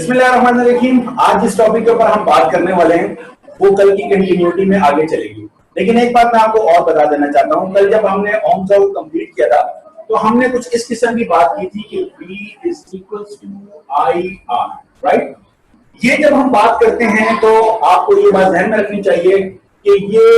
बिस्मिल्लाहिर्रहमानिर्रहीम। आज जिस टॉपिक के ऊपर हम बात करने वाले हैं वो कल की कंटिन्यूटी में आगे चलेगी। लेकिन एक बात मैं आपको और बता देना चाहता हूं, कल जब हमने ओम्स लॉ कंप्लीट किया था तो हमने कुछ इस किस्म की बात की थी कि V is equals to IR, right. ये जब हम बात करते हैं तो आपको ये बात ध्यान में रखनी चाहिए कि ये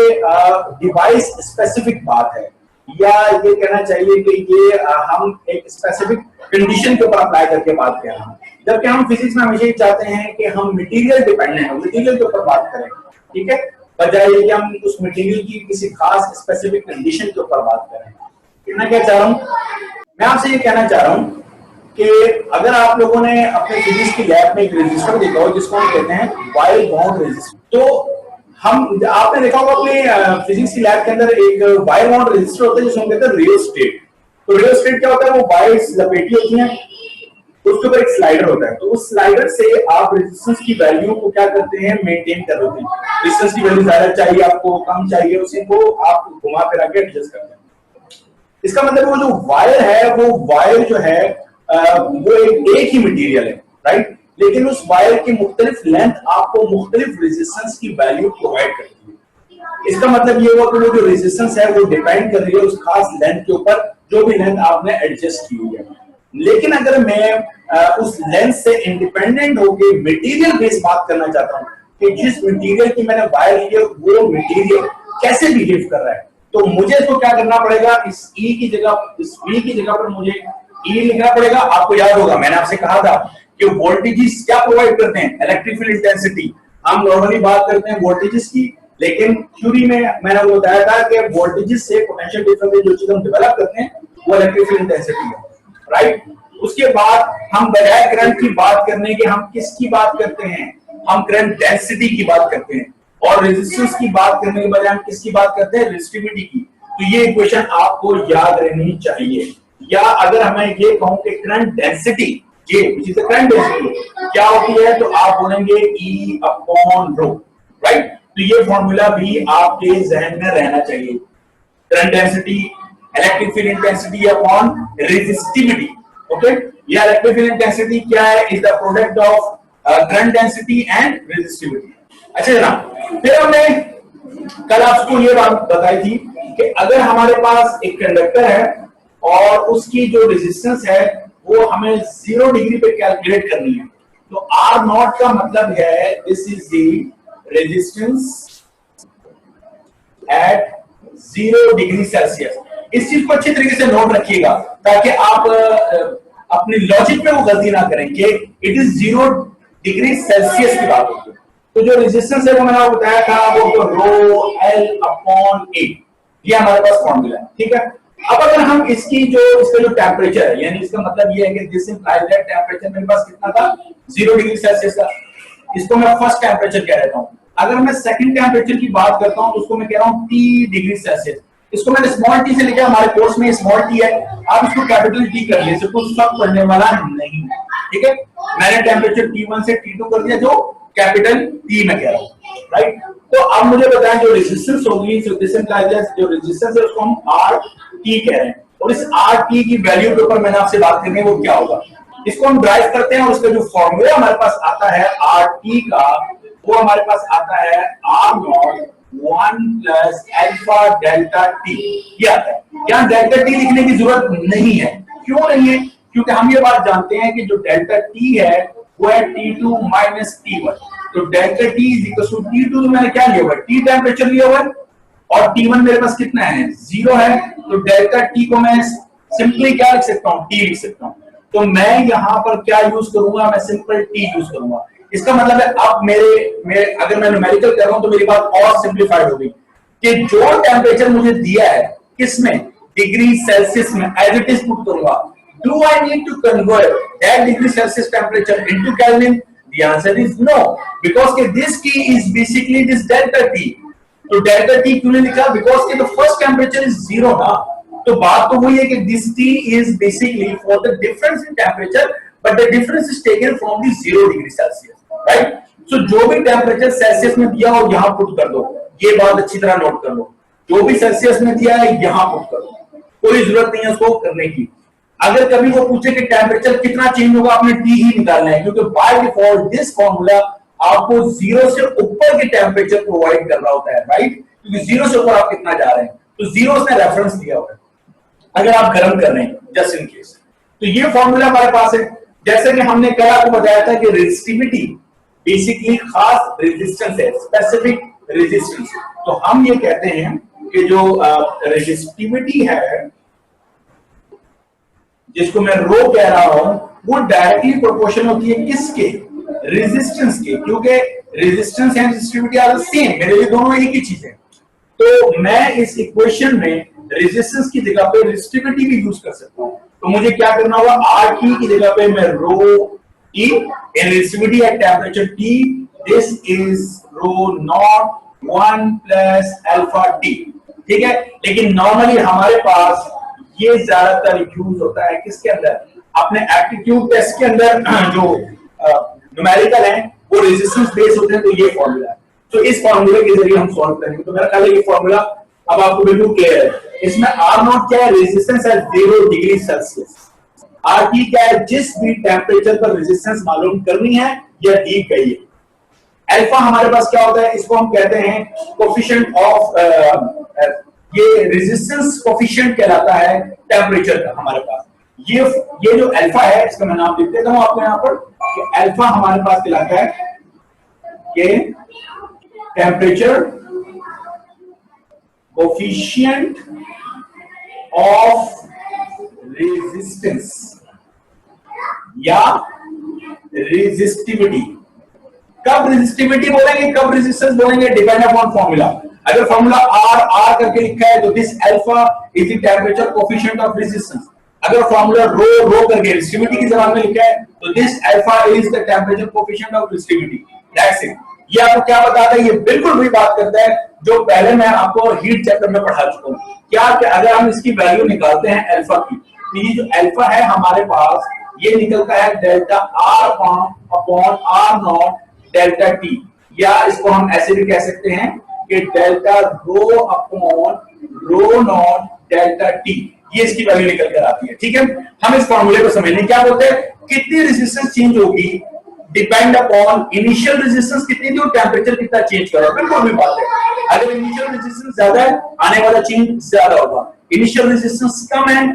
डिवाइस स्पेसिफिक बात है, या ये कहना चाहिए कि ये हम एक स्पेसिफिक कंडीशन के ऊपर अप्लाई करके बात कर रहे हैं। जबकि हम फिजिक्स में हमेशा ही चाहते हैं कि हम मटेरियल डिपेंडेंट हो, मटेरियल के ऊपर बात करें, ठीक है, बजाय कि हम उस मटेरियल की किसी खास स्पेसिफिक कंडीशन के ऊपर बात करें। मैं क्या चाह रहा हूं, मैं आपसे ये कहना चाह रहा हूं कि अगर आप लोगों ने अपने फिजिक्स की लैब में एक रेजिस्टर देखा हो जिसको हम कहते हैं वायर बाउंड रेजिस्टर, तो हम आपने देखा होगा अपने फिजिक्स की लैब के अंदर एक वायर बाउंड रेजिस्टर होता है जिसको हम कहते हैं रियोस्टेट। तो रियोस्टेट क्या होता है, वो वायर्स लपेटी होती हैं, उसके ऊपर एक स्लाइडर होता है, तो उस स्लाइडर से आप रेजिस्टेंस की वैल्यू को क्या करते हैं, मेंटेन कर रहे हैं। रेजिस्टेंस की वैल्यू ज्यादा चाहिए आपको, कम चाहिए, उसी को आप घुमा फिरा के एडजस्ट करते हैं। इसका मतलब वो जो वायर है, वो वायर जो है वो एक ही मटेरियल है, राइट, लेकिन उस वायर की मुख्तलिफ लेंथ आपको मुख्तलिफ रेजिस्टेंस की वैल्यू प्रोवाइड करती है। इसका मतलब ये हुआ कि वो जो रेजिस्टेंस है वो डिपेंड कर रही है उस खास लेंथ के ऊपर, जो भी लेंथ आपने एडजस्ट की हुई है। लेकिन अगर मैं उस लेंथ से इंडिपेंडेंट होकर मटेरियल बेस्ड बात करना चाहता हूं कि जिस मटेरियल की मैंने वायर ली है वो मटेरियल कैसे बिहेव कर रहा है, तो मुझे इसको क्या करना पड़ेगा, इस E की जगह, इस V की जगह पर मुझे E लिखना पड़ेगा। आपको याद होगा मैंने आपसे कहा था कि वोल्टेजेस क्या प्रोवाइड करते हैं, इलेक्ट्रिक फील्ड इंटेंसिटी। हम नॉर्मली बात करते हैं वोल्टेजेस की, लेकिन थ्योरी में मैंने वो बताया था कि वोल्टेजेस से पोटेंशियल डिफरेंस जो चीज हम डेवलप करते हैं वो इलेक्ट्रिक फील्ड इंटेंसिटी है, राइट। उसके बाद हम बजाय करंट की बात करने के हम किसकी बात करते हैं, हम करंट डेंसिटी की बात करते हैं, और रेजिस्टेंस की बात करने के बजाय हम किसकी बात करते हैं, रेजिस्टिविटी की। तो ये इक्वेशन आपको याद रहनी चाहिए। या अगर हमें ये कहूं कि करंट डेंसिटी ये which is the current density क्या होती है, तो आप बोलेंगे E अपॉन रो, राइट। तो ये फॉर्मूला भी आपके जहन में रहना चाहिए, current density electric field intensity upon resistivity. Okay, या इलेक्ट्रिक फील्ड इंटेंसिटी क्या है, is the product of current density and resistivity. अच्छा जनाब, फिर हमने कल आपको ये बात बताई थी कि अगर हमारे पास एक कंडक्टर है और उसकी जो रेजिस्टेंस है वो हमें 0 डिग्री पे कैलकुलेट करनी है, तो R नॉट का मतलब है this is the resistance at 0 degree Celsius. इस चीज को अच्छी तरीके से नोट रखिएगा ताकि आप अपनी लॉजिक में वो गलती ना करें कि इट इज 0 डिग्री सेल्सियस की बात होती है। तो जो रेजिस्टेंस है वो मैंने आपको बताया था वो रो L अपॉन A, ये हमारे पास फॉर्मूला है, ठीक है। अब अगर हम इसका जो टेम्परेचर है, यानी इसका मतलब ये है कि दिस इंप्लाइज दैट टेम्परेचर मेरे पास कितना था, 0 डिग्री सेल्सियस का, इसको मैं फर्स्ट टेम्परेचर कह देता हूं। अगर मैं सेकंड टेम्परेचर की बात करता हूं तो उसको मैं कह रहा हूं T डिग्री सेल्सियस। इसको मैंने स्मॉल टी से लिखा, हमारे कोर्स में स्मॉल टी है, आप इसको कैपिटल टी कर लीजिए, इसको सब पढ़ने वाला नहीं है, ठीक है। मैंने टेम्परेचर T1 से T2 कर दिया, जो कैपिटल T में कह रहा हूं, राइट। तो अब मुझे बताएं जो रेजिस्टेंस होगी, जो रेजिस्टेंस है उसको हम RT कह रहे हैं, और इस RT की वैल्यू के ऊपर मैंने आपसे बात करनी है वो क्या होगा, इसको हम ड्राइव करते हैं और उसका जो फॉर्मूला हमारे पास आता है RT का, वो हमारे पास आता है R not 1 plus alpha delta T। ये आता है, यहाँ डेल्टा T लिखने की जरूरत नहीं है। क्यों नहीं है, क्योंकि हम ये बात जानते हैं कि जो डेल्टा T है वो है T2 माइनस T1। तो delta T is equal to T2, तो मैंने क्या लिया हुआ है, T टेम्परेचर लिया हुआ है, और T1 मेरे पास कितना है, 0 है। तो डेल्टा T को मैं सिंपली क्या लिख सकता हूं, T लिख सकता हूं। तो मैं यहां पर क्या यूज करूंगा, मैं सिंपल T यूज करूंगा। इसका मतलब है अब मेरे अगर मैं न्यूमेरिकल कर रहा हूं तो मेरी बात और सिंप्लीफाइड हो गई कि जो टेम्परेचर मुझे दिया है किसमें, डिग्री सेल्सियस में, एज इट इज पुट करूंगा। Do I need to convert that degree Celsius temperature into Kelvin? The answer is no, because this T is basically this delta T. तो delta T क्यों नहीं लिखा, because the first temperature is 0 ना। तो बात तो वही है कि this T is basically for the difference in temperature, but the difference is taken from the 0 degree Celsius, right? So जो भी टेम्परेचर सेल्सियस में दिया हो यहाँ पुट कर दो, ये बात अच्छी तरह नोट कर लो, जो भी सेल्सियस में दिया है यहाँ पुट कर दो, कोई जरूरत नहीं है उसको करने की। अगर कभी वो पूछे कि टेम्परेचर कितना चेंज होगा, आपने टी ही निकालना है, क्योंकि बाय डिफॉल्ट दिस फॉर्मूला आपको जीरो से ऊपर के टेम्परेचर प्रोवाइड कर रहा होता है, राइट? क्योंकि जीरो से ऊपर आप कितना जा रहे हैं, तो जीरो उसने रेफरेंस दिया हुआ है अगर आप गर्म कर रहे हैं, जस्ट इन केस। तो ये फॉर्मूला हमारे पास है। जैसे कि हमने कल आपको बताया था कि रेजिस्टिविटी बेसिकली खास रेजिस्टेंस है, स्पेसिफिक रेजिस्टेंस। तो हम ये कहते हैं कि जो रेजिस्टिविटी है, जिसको मैं रो कह रहा हूं, वो डायरेक्टली प्रोपोर्शनल होती है किसके? रेजिस्टेंस के, क्योंकि resistance and resistivity are the same, मेरे लिए दोनों एक ही चीज है। तो मैं इस इक्वेशन में रेजिस्टेंस की जगह पे रेजिस्टिविटी भी यूज कर सकता हूं। तो मुझे क्या करना होगा? आर टी की जगह पे मैं rho T in resistivity at temperature T, this is rho nought 1 plus alpha T, ठीक है। लेकिन नॉर्मली हमारे पास ये ज्यादातर यूज होता है किसके अंदर? अपने एप्टीट्यूड टेस्ट के अंदर जो न्यूमेरिकल है वो रेजिस्टेंस बेस होते हैं, तो ये फॉर्मूला है। तो इस फॉर्मूले के जरिए हम सॉल्व करेंगे। तो मेरा ख्याल है ये फॉर्मूला अब आपको बिल्कुल क्लियर है। इसमें आर नॉट क्या है? Resistance at 0 degree Celsius. R T क्या है? जिस भी टेम्परेचर पर रेजिस्टेंस मालूम करनी है या दी गई है। अल्फा हमारे पास क्या होता है? इसको हम कहते हैं कोफिशिएंट ऑफ, ये रेजिस्टेंस कोफिशिएंट कहलाता है टेम्परेचर का हमारे पास। ये जो अल्फा है, इसका मैं नाम लिख देता हूं आपको यहाँ पर। अल्फा हमारे पास कहलाता है कि टेम्परेचर कोफिशिएंट ऑफ रेजिस्टेंस या रेजिस्टिविटी। कब रेजिस्टिविटी बोलेंगे, कब रेजिस्टेंस बोलेंगे? Depend upon formula. अगर फॉर्मूला आर करके लिखा है तो this alpha is the temperature coefficient of resistance. अगर फॉर्मूला रो करके रेजिस्टिविटी की जगह में लिखा है तो this alpha is the temperature coefficient of resistivity. That's it. ये आपको क्या बताता है? ये बिल्कुल वही बात करता है जो पहले मैं आपको हीट चैप्टर में पढ़ा चुका हूं। क्या अगर हम इसकी वैल्यू निकालते हैं अल्फा की, तो ये जो अल्फा है हमारे पास, ये निकलता है delta R upon R nought delta T, या इसको हम ऐसे भी कह सकते हैं कि delta rho upon rho nought delta T. ये इसकी वैल्यू निकल कर आती है, ठीक है। हम इस फॉर्मूले को समझ लें। क्या बोलते हैं? कितनी रेजिस्टेंस चेंज होगी डिपेंड अपॉन इनिशियल रेजिस्टेंस कितनी थी और टेम्परेचर कितना चेंज करो। बिल्कुल भी बात है। अगर इनिशियल रेजिस्टेंस ज्यादा है, आने वाला चेंज ज्यादा होगा। इनिशियल रेजिस्टेंस कम है,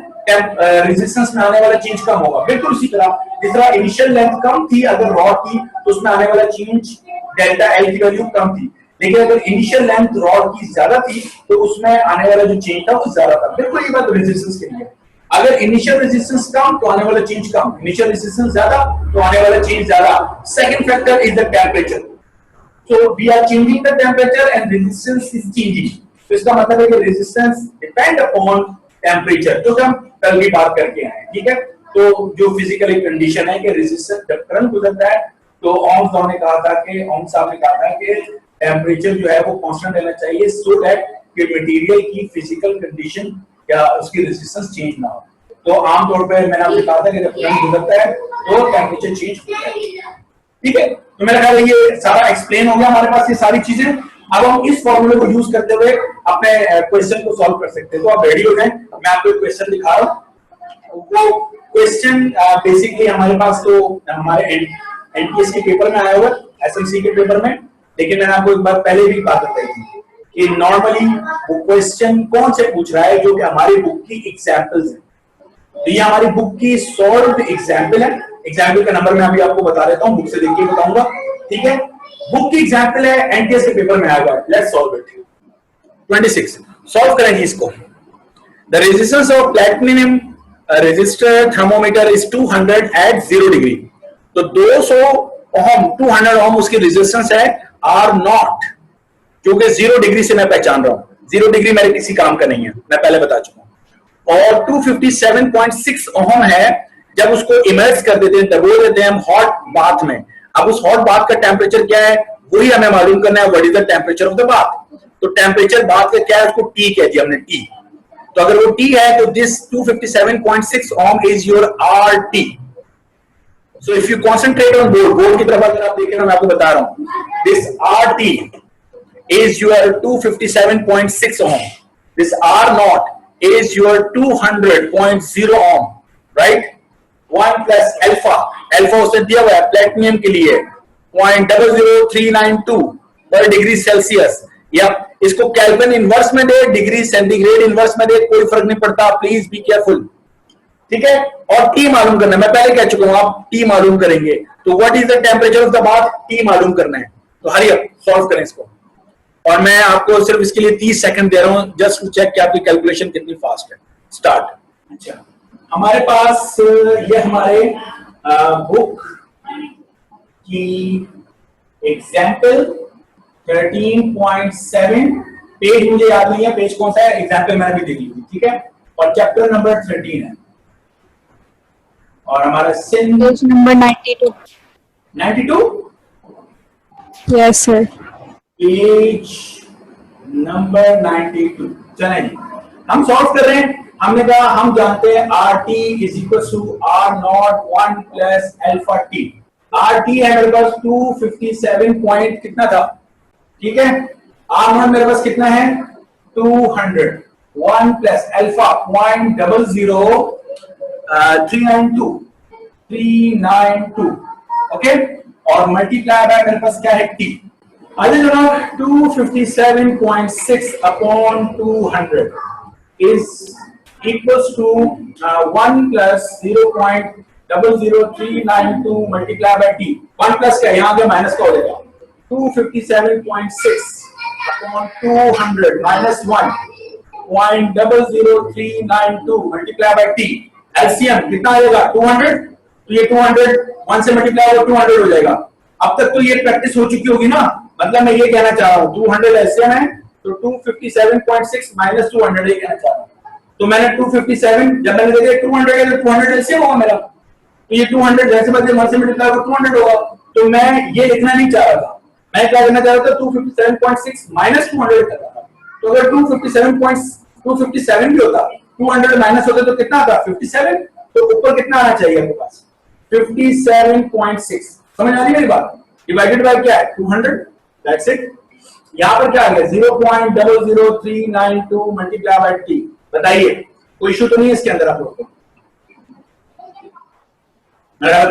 रेजिस्टेंस में आने वाला चेंज कम होगा। बिल्कुल उसी तरह जिस तरह इनिशियल लेंथ कम थी अगर रॉड की, तो उसमें आने वाला चेंज डेल्टा एल की वैल्यू कम थी। लेकिन अगर इनिशियल लेंथ रॉड की ज्यादा थी तो उसमें आने वाला जो चेंज था वो ज्यादा था। बिल्कुल ये बात रेजिस्टेंस के लिए। अगर इनिशियल रेजिस्टेंस कम तो आने वाला चेंज कम, इनिशियल रेजिस्टेंस ज्यादा तो आने वाला चेंज ज्यादा। Second factor is the temperature. So we are changing the temperature and resistance is changing. तो इसका मतलब है कि रेजिस्टेंस डिपेंड अपॉन टेम्परेचर, जो हम कल भी बात करके आए, ठीक है। तो जो फिजिकल कंडीशन है कि रेजिस्टेंस जब करंट गुजरता है तो ओम्स साहब ने कहा था कि टेम्परेचर जो है वो कांस्टेंट रहना चाहिए, सो दैट कि मटेरियल की फिजिकल कंडीशन या उसकी रेजिस्टेंस चेंज ना हो। तो आमतौर पर मैंने आपको कहा था कि जब करंट गुजरता है तो टेम्परेचर चेंज होता है, ठीक है। तो मेरा ख्याल है ये सारा एक्सप्लेन हो गया हमारे पास ये सारी चीजें। अब हम इस फॉर्मूले को यूज करते हुए अपने क्वेश्चन को सॉल्व कर सकते हैं। तो आप रेडी हो जाएं, मैं आपको एक क्वेश्चन दिखा रहा हूं। वो क्वेश्चन बेसिकली हमारे पास तो हमारे एनटीएस के पेपर में आया हुआ, एसएमसी के पेपर में, लेकिन मैंने आपको एक बार पहले भी बात बताई थी कि नॉर्मली वो क्वेश्चन कौन से पूछ रहा है, जो कि हमारी बुक की एग्जांपल्स है। तो ये हमारी बुक की सॉल्व्ड एग्जांपल है। एग्जांपल का नंबर मैं अभी आपको बता देता हूं, बुक से देख के बताऊंगा, ठीक है। बुक की एग्जांपल है, एनटीएस के पेपर में आएगा। Let's solve it. 26 सॉल्व करेंगे इसको। The resistance of platinum resistor thermometer is 200 at 0 degree. तो 200 ओम 200 ओम उसकी रेजिस्टेंस है आर नॉट, क्योंकि 0 डिग्री से मैं पहचान रहा हूं। 0 डिग्री मेरे किसी काम का नहीं है, मैं पहले बता चुका हूं। और 257.6 ओम है जब उसको इमर्स कर देते हैं, डबो देते हैं हम हॉट बाथ में। अब उस हॉट बाथ का टेम्परेचर क्या है वही हमें मालूम करना है, what is the temperature of the bath. तो टेम्परेचर बाथ का क्या है, उसको टी कह दिया हमने, टी। तो अगर वो टी है तो this 257.6 ohm is your R T. So if you concentrate on board की तरफ अगर आप देखें, मैं आपको बता रहा हूं, this R T is your 257.6 ohm, this R nought is your 200.0 ohm. Right. 1 plus alpha, alpha उसने दिया हुआ है प्लेटिनियम के लिए 0.00392 पर डिग्री सेल्सियस, या इसको केल्विन इनवर्स में दे, डिग्री सेंटीग्रेड इनवर्स में दे, कोई फर्क नहीं पड़ता, प्लीज बी केयरफुल, ठीक है। और टी मालूम करना है, मैं पहले कह चुका हूं आप टी मालूम करेंगे, तो what is the temperature of the bath, T मालूम करना है, तो हरी अप सॉल्व करें इसको। और मैं आपको सिर्फ इसके लिए 30 सेकंड दे रहा हूं जस्ट टू चेक कि आपकी कैलकुलेशन कितनी फास्ट है। स्टार्ट। अच्छा, हमारे पास ये हमारे बुक की एग्जाम्पल 13.7 पेज मुझे याद नहीं है, पेज कौन सा है, एग्जाम्पल मैंने भी देखी थी, ठीक है। और चैप्टर नंबर 13 है, और हमारा page number 92। 92? Yes sir. Page number 92। चलें जी, हम सॉल्व कर रहे हैं। हमने कहा हम जानते हैं R T is equal to R nought 1 plus alpha T. R T है मेरे पास 257 पॉइंट कितना था, ठीक है। आर नॉट मेरे पास कितना है 200, 1 प्लस अल्फा 0.00392 ओके, और मल्टीप्लाई बाय मेरे पास क्या है टी। आगे जनाब 257.6 upon 200 is equals to 1 plus 0.00392 multiply by T. 1 plus क्या यहाँ पे माइनस का हो जाएगा 257.6 upon 200 minus 1.00392 multiply by T. LCM कितना आएगा 200, तो ये 200 1 से मल्टीप्लाई होगा 200 हो जाएगा। अब तक तो ये प्रैक्टिस हो चुकी होगी ना, मतलब मैं ये कहना चाह रहा हूँ 200 एलसीएम है तो 257.6 माइनस 200 ये कहना चाह रहा हूँ। तो मैंने 257 जब मैंने देखा 200 है तो 200 एलसीएम होगा मेरा, तो ये 200 जैसे बदले 1 से मल्टीप्लाई होगा 200 होगा। तो मैं ये लिखना नहीं चाह रहा था, मैं क्या करना चाह रहा था 257.6 माइनस 200 कर रहा था। तो अगर 257 भी होता 200 माइनस होता तो कितना आता 57, तो ऊपर कितना आना चाहिए आपके पास 57.6। समझ आ रही मेरी बात, डिवाइडेड बाय क्या है 200, दैट्स इट। यहां पर क्या आ गया 0.00392 मल्टीप्लाई बाय टी। बताइए कोई इशू तो नहीं है इसके अंदर आप लोगों को,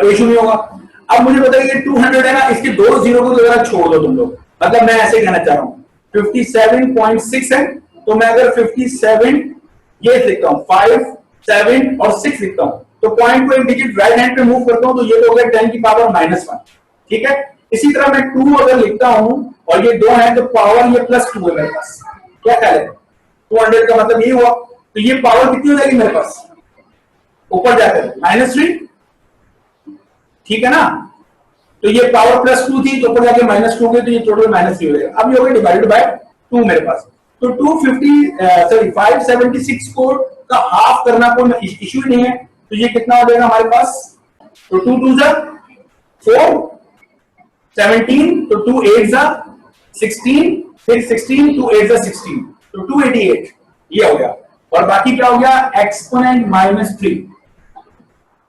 कोई इशू नहीं होगा। अब मुझे बताइए 200 है ना, इसके 2 जीरो को तो जरा छोड़ दो तुम लोग, मतलब मैं ऐसे कहना चाह रहा हूं 57.6 है तो मैं अगर 57 ये लिखता हूं 5 7 और 6 लिखता हूं तो पॉइंट को एक डिजिट राइट हैंड पे मूव करता हूं तो ये तो हो गया 10 की पावर -1, ठीक है। इसी तरह मैं 2 अगर लिखता हूं और ये 2 है तो पावर ये +2 है मेरे पास, क्या ख्याल है 200 का मतलब ये हुआ, तो ये पावर कितनी हो जाएगी मेरे पास ऊपर जाकर -3, ठीक है ना। तो ये पावर +2 थी तो ऊपर जाके -2 हो गई, तो ये टोटल -3 हो जाएगा। अब ये हो गया डिवाइडेड बाय 2 मेरे पास, तो 576 को का हाफ करना कोई इश्यू नहीं है, तो ये कितना हो जाएगा हमारे पास, तो 2 2 जा 4 17, तो 2 8 जा 16, फिर 16 2 8 जा 16, तो 288 ये हो गया। और बाकी क्या हो गया एक्सपोनेंट -3,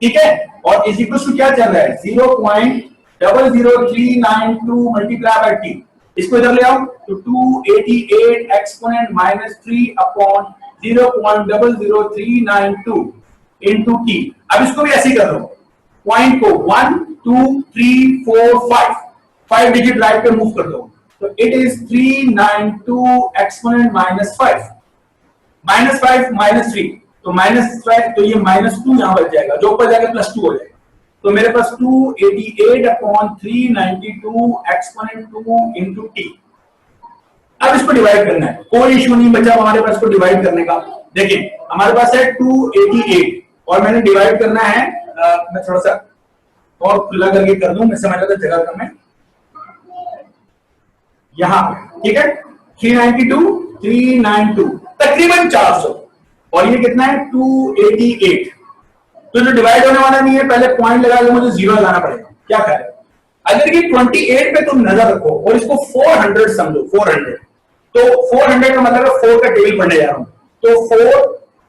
ठीक है। और इज इक्वल टू क्या चल रहा है 0.00392 मल्टीप्लाई बाय टी। इसको इधर ले आओ तो 288 एक्सपोनेंट -3 अपॉन 0.00392 इनटू टी। अब इसको भी ऐसे ही कर लो, पॉइंट को 1 2 3 4 5 डिजिट राइट पे मूव कर दो, तो इट इज 392 एक्सपोनेंट -5 -3, तो -5 तो ये -2 यहां बच जाएगा, जो ऊपर जाएगा +2 हो जाएगा। तो मेरे पास 288 अपॉन 392 एक्सपोनेंट 2 इनटू टी। अब इसको डिवाइड करना है, कोई इश्यू नहीं बचा हमारे पास को डिवाइड करने का। देखिए हमारे पास है 288 और मैंने डिवाइड करना है, मैं थोड़ा सा और खुला करके कर दूं, मैं समझ रहा था जगह कम है यहां पे, ठीक है। 392 तकरीबन 400 और ये कितना है 288। तो जो डिवाइड होने वाला नहीं है पहले पॉइंट लगा के मुझे 0 लगाना पड़ेगा, क्या करें। अगर ये 28 पे तुम नजर रखो और इसको 400 समझो, 400 तो 400 का मतलब है 4 का टेबल पढ़ने जा रहा हूं, तो 4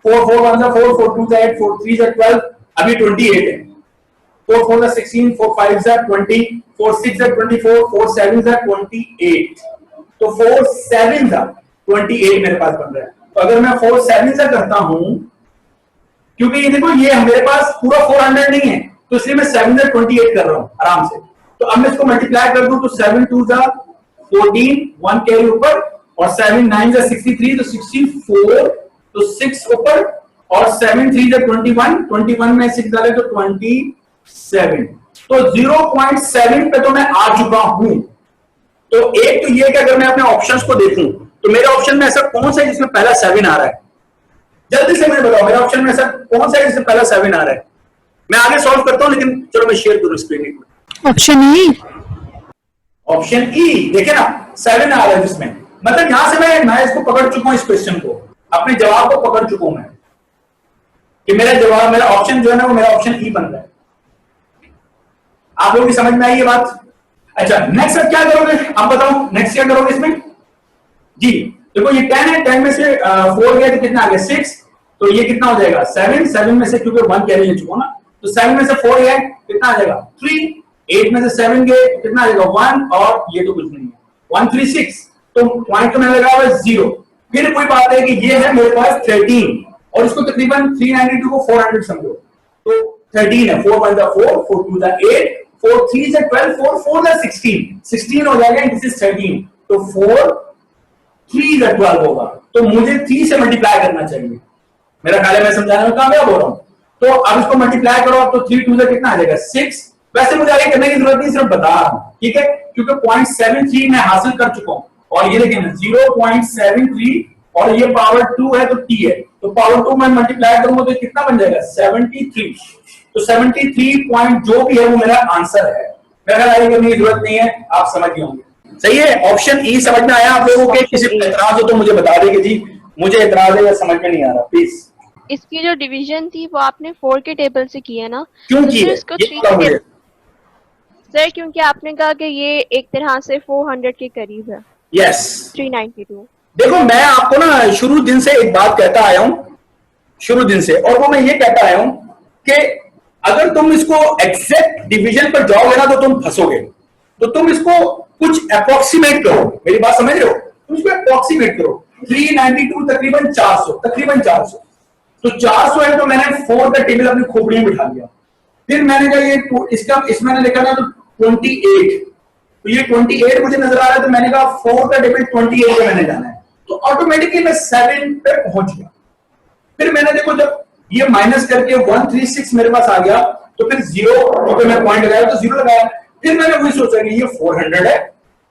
4 4 1 4 4 2 8 4 3 12, अभी 28 है, 4 4 16 4 5 20 4 6 24 4 7 28, तो 4 7 28 मेरे पास बन रहा है। तो अगर मैं 4 7 से करता हूं क्योंकि ये देखो ये मेरे पास पूरा 400 नहीं है, तो इसलिए मैं 7 से 28 कर रहा हूं आराम से। तो अब मैं इसको मल्टीप्लाई कर दूं तो 7 2 जा 14, 1 कैरी ऊपर, और 7 9 जा 63, तो 64, तो 6 ऊपर, और 7 3 जा 21, 21 में 6 डाले तो 27। तो 0.7 पे तो मैं आ चुका हूं। तो एक तो ये कि अगर मैं अपने ऑप्शंस को देखूं तो मेरे ऑप्शन में ऐसा कौन सा है जिसमें पहला 7 आ रहा है? जल्दी से मुझे बताओ, मेरे ऑप्शन में ऐसा कौन सा है जिसमें पहला 7 आ रहा है? मैं आगे सॉल्व करता हूं, लेकिन चलो मैं शेयर करूं screen. Option E. Option E, देखे ना 7 आ रहा है जिसमें, मतलब यहां से मैं इसको पकड़ चुका हूं, इस क्वेश्चन को, अपने जवाब को पकड़ चुका हूं मैं, कि मेरा जवाब, मेरा ऑप्शन जो है ना वो मेरा ऑप्शन ई बन रहा है। आप लोगों की समझ में आई ये बात? अच्छा, नेक्स्ट अब क्या करोगे आप बताओ, नेक्स्ट क्या करोगे इसमें जी? देखो ये 10 है, 10 में से 4 गया तो कितना आ गया 6, तो ये कितना हो जाएगा 7, 7 में से क्योंकि 1 कैरी ले चुका ना, तो 7 में से 4 गया कितना आ जाएगा 3, 8 में से 7 गए कितना आ जाएगा 1, और ये तो कुछ नहीं है 136, तो पॉइंट तो मैंने लगा हुआ 0। फिर कोई बात है कि ये है मेरे पास 13, और इसको तकरीबन 392 को 400 समझो, तो 13 है, 4 1 4, 4 2 8, 4 3 12, 4 4 16, 16 हो जाएगा, दिस इज 13, तो 4 3 12 होगा, तो मुझे 3 से मल्टीप्लाई करना चाहिए। मेरा ख्याल है मैं समझाने में कामयाब हो रहा हूं। तो अब इसको मल्टीप्लाई करो, तो 3 2 कितना आ जाएगा 6। वैसे मुझे आगे करने की जरूरत नहीं, सिर्फ बता रहा हूं, ठीक है, क्योंकि 0.73 मैं हासिल कर चुका हूं, और ये देखिए 0.73, और ये पावर 2 है तो t है, तो पावर 2 मैं मल्टीप्लाई करूंगा तो कितना बन जाएगा 73, तो 73 पॉइंट जो भी है वो मेरा आंसर है। मेरा आगे करने की जरूरत नहीं है, आप समझ गए होंगे। सही है, ऑप्शन ई समझ में आया आप लोगों के? किसी को एतराज हो तो मुझे बता देंगे जी, मुझे एतराज है या समझ में नहीं आ रहा, प्लीज। इसकी जो डिवीजन थी वो आपने 4 के टेबल से की है ना? क्यों की है इसको ये 3 बताओ मुझे। सर क्योंकि आपने कहा कि ये एक तरह से 400 के करीब है। यस 392। देखो मैं आपको ना शुरू दिन से एक बात कहता आया हूं, शुरू दिन से, और वो मैं ये कहता आया हूं कि अगर तुम इसको एग्जैक्ट डिवीजन पर जाओगे ना तो तुम फंसोगे, तो तुम इसको कुछ अप्रोक्सीमेट करो, मेरी बात समझ रहे हो, तुम इसको अप्रोक्सीमेट करो। 392 तकरीबन 400, तकरीबन 400, तो 400 है, तो मैंने 4 का टेबल अपनी खोपड़ी में बिठा दिया। फिर मैंने कहा ये इसका इसमें लिखा था तो 28, तो ये 28 मुझे नजर आ रहा है, तो मैंने कहा 4 का टेबल 28 पे मैंने जाना है, तो ऑटोमेटिकली मैं 7 पे पहुंच गया। फिर मैंने देखो जब ये माइनस करके 136 मेरे पास आ गया, तो फिर 0 पे मैं पॉइंट लगाया तो 0 लगाया। फिर मैंने वही सोचा कि ये 400 है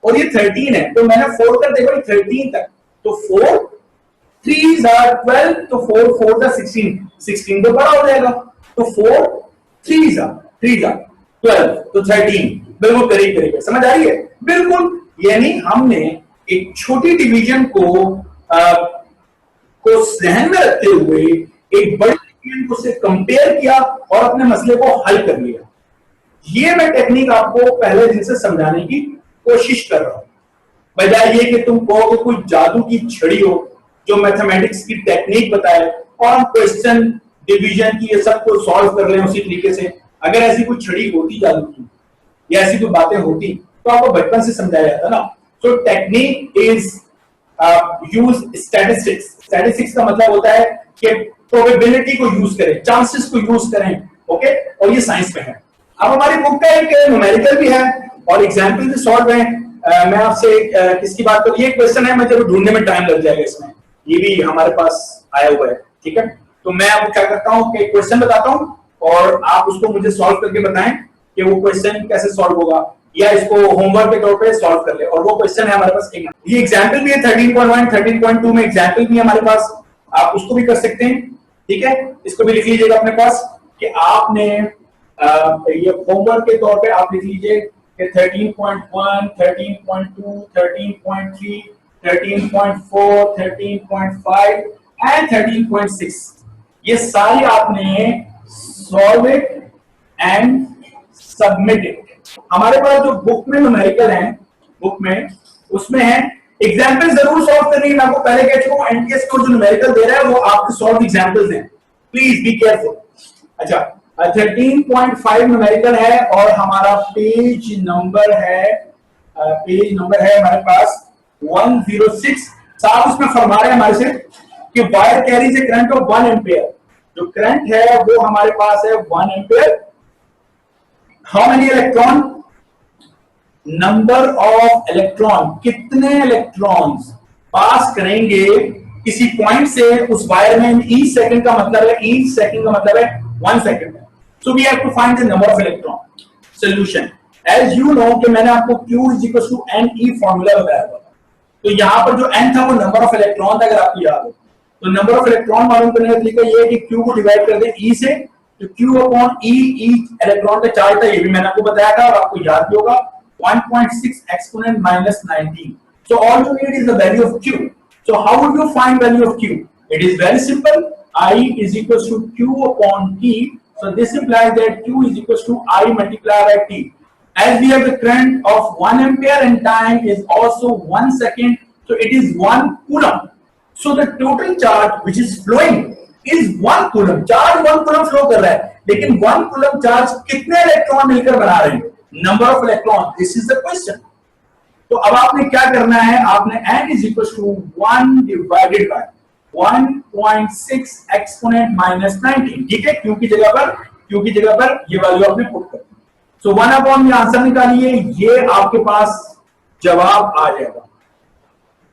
और ये 13 है, तो मैंने 4 कर देखो 13 तक, तो 4 3 12, तो 4 4 16, 16 तो बड़ा हो जाएगा, तो 4 3 12, तो 13, बिल्कुल करीब करीब है। समझ आ रही है? बिल्कुल, यानी हमने एक छोटी डिवीजन को ध्यान में रखते हुए एक बड़ी डिवीजन को से कंपेयर किया और अपने मसले को हल कर लिया। ये मैं टेक्निक आपको पहले दिन से समझाने की कोशिश कर रहा हूं, बजाय ये कि तुम कहो कि कोई जादू की छड़ी हो जो मैथमेटिक्स की टेक्निक बताए और हम क्वेश्चन डिवीजन की ये सब को सॉल्व कर रहे हैं उसी तरीके से। अगर ऐसी कोई छड़ी होती जादू की या ऐसी कोई बातें होती तो आपको बचपन से समझाया जाता ना। सो technique is use statistics. Statistics का मतलब होता है कि प्रोबेबिलिटी को यूज करें, चांसेस को यूज करें, ओके, और ये साइंस में है। अब हमारी बुक का एक न्यूमेरिकल भी है और एग्जाम्पल भी सॉल्व है। मैं आपसे किसकी बात करूं, ये क्वेश्चन है, मैं जब ढूंढने में टाइम लग जाएगा इसमें, ये भी हमारे पास आया हुआ है, ठीक है। तो मैं अब क्या करता हूं कि क्वेश्चन बताता हूं और आप उसको मुझे सॉल्व करके बताएं कि वो क्वेश्चन कैसे सॉल्व होगा, या इसको होमवर्क के तौर पे सॉल्व कर ले। और वो क्वेश्चन है हमारे पास एक, ये एग्जाम्पल भी है 13.1 13.2 में एग्जाम्पल भी है हमारे पास, आप उसको भी कर सकते हैं, ठीक है। इसको भी लिख लीजिएगा अपने पास कि आपने ये होमवर्क के तौर पे आप लिख लीजिए कि 13.1 13.2 13.3 13.4 13.5 एंड 13.6 ये सारी आपने solve it and submit it. हमारे पास जो बुक में न्यूमेरिकल है, बुक में उसमें है एग्जाम्पल जरूर सॉल्व करनी है। मैं आपको पहले कह चुका हूं एनटीएस को जो न्यूमेरिकल दे रहा है वो आपके सॉल्व एग्जाम्पल्स हैं, प्लीज बी केयरफुल। अच्छा 13.5 न्यूमेरिकल है और हमारा पेज नंबर है हमारे पास 106। साहब उसमें फरमा रहे हैं हमारे से कि wire carries A current of 1 ampere जो करंट है वो हमारे पास है 1 ampere. How many electron, number of electron, कितने इलेक्ट्रॉन्स पास करेंगे किसी पॉइंट से उस वायर में। ईच सेकंड का मतलब है, ईच सेकंड का मतलब है 1 second. So we have to find the number of electron. Solution, as you know कि मैंने आपको Q = NE फॉर्मूला बताया था, तो यहां पर जो n था वो नंबर ऑफ इलेक्ट्रॉन था, अगर आपको याद हो। तो नंबर ऑफ इलेक्ट्रॉन मालूम करने का तरीका ये है कि Q को डिवाइड कर दें E से, तो Q/E, इलेक्ट्रॉन का चार्ज था, ये भी मैंने आपको बताया था और आपको याद भी होगा, 1.6 exponent minus 19. So all you need is the value of Q. So how would you find value of Q? It is very simple. I is equals to Q/T. So this implies that Q is equals to I multiplied by T. As we have the current of 1 ampere and time is also 1 second, so it is 1 coulomb. So the total charge which is flowing is 1 coulomb. Charge 1 coulomb flow कर रहा है, लेकिन 1 coulomb charge कितने electron मिलकर बना रहे हैं? Number of electron. This is the question. तो अब आपने क्या करना है, आपने n is equals to 1 divided by 1.6 exponent minus 19, ठीक है। Q की जगह पर ये वैल्यू आपने पुट कर दी। सो 1/, ये आंसर निकालिए, ये आपके पास जवाब आ जाएगा।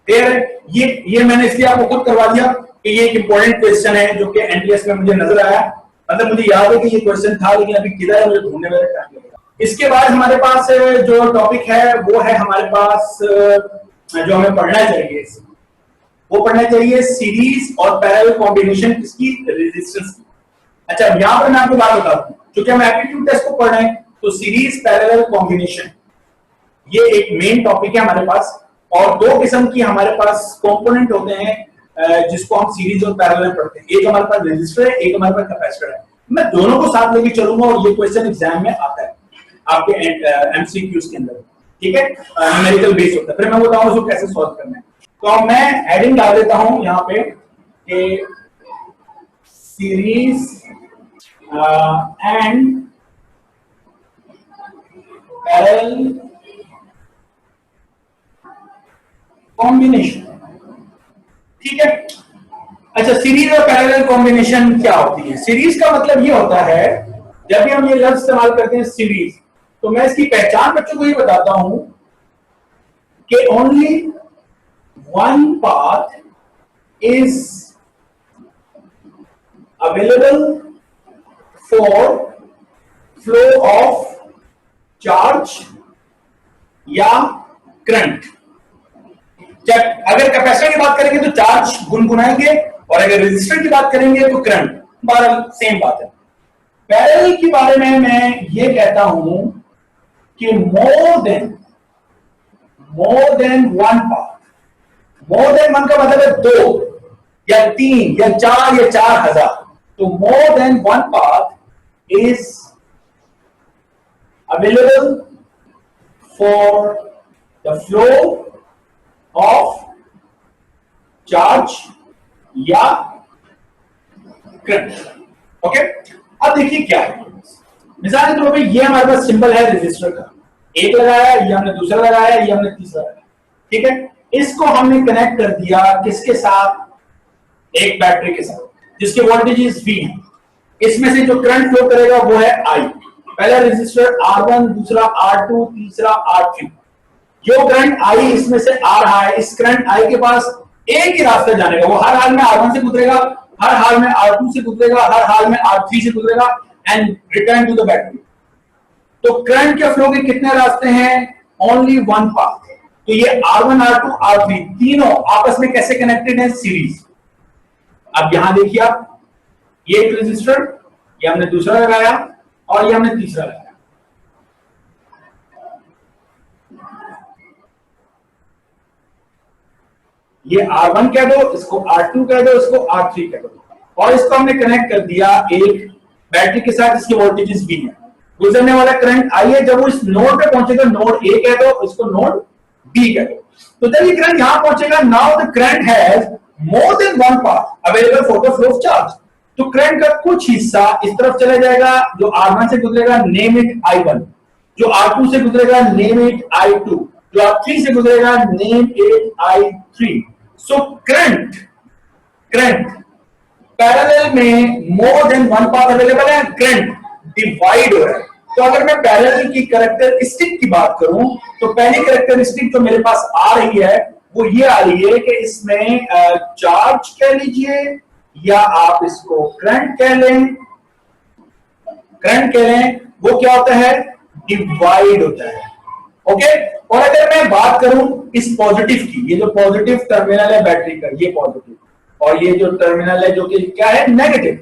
क्लियर है? ये मैंने इसलिए आपको खुद करवा दिया कि ये एक इंपॉर्टेंट क्वेश्चन है जो कि एनटीएस में मुझे नजर आया, मतलब मुझे याद है कि ये क्वेश्चन था, लेकिन अभी किधर है मुझे ढूंढने में टाइम लगेगा। इसके बाद हमारे पास जो टॉपिक है वो है हमारे पास जो हमें पढ़ना चाहिए, वो पढ़ना चाहिए सीरीज और पैरेलल कॉम्बिनेशन किसकी, रेजिस्टेंस की। अच्छा, यहां पर मैं आपको बात बता दूं, क्योंकि हम एप्टीट्यूड टेस्ट को पढ़ रहे हैं, तो सीरीज पैरेलल कॉम्बिनेशन ये एक मेन टॉपिक है हमारे पास। और दो किस्म की हमारे पास कंपोनेंट होते हैं जिसको हम सीरीज और पैरेलल में पढ़ते हैं। एक हमारे पास रेजिस्टर है, एक हमारे पास कैपेसिटर है। मैं दोनों को साथ लेके चलूंगा और ये क्वेश्चन एग्जाम में आता है आपके एमसीक्यूज के अंदर, ठीक है, न्यूमेरिकल बेस होता है। फिर मैं बताऊंगा उसको कैसे सॉल्व करना है। तो मैं हेडिंग डाल देता हूं यहाँ पे कि सीरीज एंड पैरेलल कॉम्बिनेशन, ठीक है। अच्छा, सीरीज और पैरेलल कॉम्बिनेशन क्या होती है? सीरीज का मतलब ये होता है, जब भी हम ये लफ्ज इस्तेमाल करते हैं सीरीज, तो मैं इसकी पहचान बच्चों को ये बताता हूं कि only one path is available for flow of charge या करंट। जब अगर कैपेसिटर की बात करेंगे तो चार्ज गुनगुनाएंगे, और अगर रेजिस्टर की बात करेंगे तो करंट, बहरहाल सेम बात है। पैरेलल के बारे में मैं ये कहता हूं कि मोर देन वन पाथ, मोर देन वन का मतलब है 2 या 3 या 4 या 4000, तो मोर than one path is available for the flow of charge या करंट। ओके, अब देखिए क्या है। मिसाल के तौर पे ये हमारे पास सिंबल है रेजिस्टर का, एक लगाया, ये हमने दूसरा लगाया, ये हमने तीसरा लगाया, ठीक है। इसको हमने कनेक्ट कर दिया किसके साथ, एक बैटरी के साथ, जिसके वोल्टेज V है। इसमें से जो करंट फ्लो करेगा वो है I। पहला रेजिस्टर R1, दूसरा R2, तीसरा R3। जो करंट I इसमें से आ रहा है, इस करंट I के पास एक ही रास्ता जाने का, वो हर हाल में R1 से गुजरेगा, हर हाल में R2 से गुजरेगा, हर हाल में R3 से गुजरेगा and return to the battery. तो करंट के फ्लो के कितने रास्ते हैं? Only one path. तो ये R1, R2, R3 तीनों आपस में कैसे कनेक्टेड है? सीरीज। अब यहां देखिए आप, ये एक रेजिस्टर, ये हमने दूसरा लगाया और ये हमने तीसरा लगाया। ये R1 कह दो, इसको R2 कह दो, इसको R3 कह दो, और इसको हमने कनेक्ट कर दिया एक बैटरी के साथ जिसकी वोल्टेज V है। गुजरने वाला करंट I है, जब वो इस नोड पे पहुंचेगा, नोड A कह दो, इसको नोड B कह दो। तो जब ये करंट यहां पहुंचेगा, now the current has more than one path available for the flow of charge. तो करंट का कुछ हिस्सा इस तरफ चला जाएगा, जो R1 से गुजरेगा, नेम इट I1, जो R2 से गुजरेगा, नेम इट I2, जो R3 से गुजरेगा, name it I3। So current parallel में more than one path available है, करंट डिवाइड हो रहा है। तो अगर मैं पैरेलल की कैरेक्टरिस्टिक की बात करूं तो पहली कैरेक्टरिस्टिक जो मेरे पास आ रही है वो ये आ रही है कि इसमें चार्ज कह लीजिए या आप इसको करंट कह लें, वो क्या होता है, डिवाइड होता है। ओके, और अगर मैं बात करूं इस पॉजिटिव की, ये जो पॉजिटिव टर्मिनल है बैटरी का, ये पॉजिटिव, और ये जो टर्मिनल है जो कि क्या है, नेगेटिव,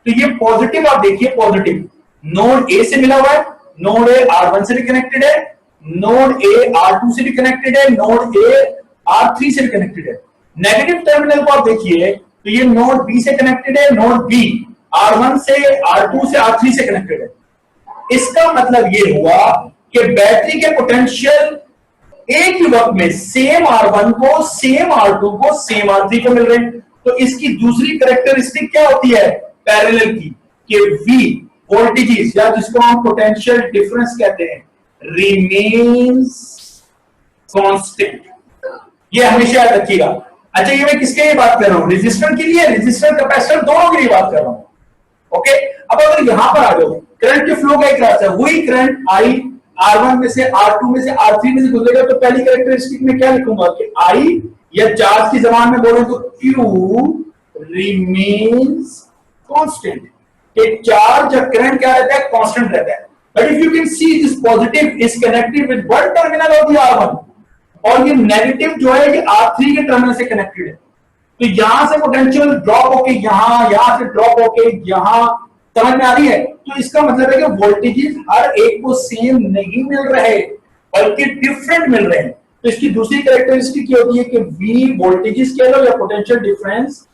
तो ये पॉजिटिव आप देखिए, पॉजिटिव नोड ए से मिला हुआ है, नोड ए R1 से भी कनेक्टेड है, नोड ए R2 से भी कनेक्टेड है, नोड ए R3 से भी कनेक्टेड है। नेगेटिव टर्मिनल को आप देखिए तो ये नोड बी से कनेक्टेड है, नोड बी R1 से, R2 से, R3 से कनेक्टेड है। इसका मतलब ये हुआ कि बैटरी के पोटेंशियल एक ही वक्त में सेम R1 को, सेम R2 को, सेम R3 को मिल रहे हैं। तो इसकी दूसरी कैरेक्टरिस्टिक क्या होती है पैरेलल की, कि V वोल्टेजेस या जिसको हम पोटेंशियल डिफरेंस कहते हैं, रिमेन्स कांस्टेंट। ये हमेशा याद रखिएगा। अच्छा, ये मैं किसके लिए बात कर रहा हूं, रेजिस्टर के लिए, रेजिस्टर कैपेसिटर दोनों के लिए बात कर रहा हूं। ओके, अब अगर यहां पर आ जाओ, करंट के फ्लो का एक रास्ता है, वही करंट आई R1 में से, R2 में से, R3 में से गुजरेगा, तो पहली कैरेक्टरिस्टिक में क्या लिखूंगा कि I या चार्ज की जबान में बोले तो Q रिमेन्स कांस्टेंट, कि चार्ज या करंट क्या रहता है, कांस्टेंट रहता है। But if you can see this positive is connected with one terminal of the R1 और ये नेगेटिव जो है ये R3 के टर्मिनल से कनेक्टेड है, तो यहां से पोटेंशियल ड्रॉप होके यहां से ड्रॉप होके यहां, समझ में आ रही है। तो इसका मतलब है कि वोल्टेजेस हर एक को सेम नहीं मिल रहे बल्कि डिफरेंट मिल रहे हैं। तो इसकी दूसरी कैरेक्टरिस्टिक ये होती है कि V वोल्टेजेस कह लो या पोटेंशियल डिफरेंस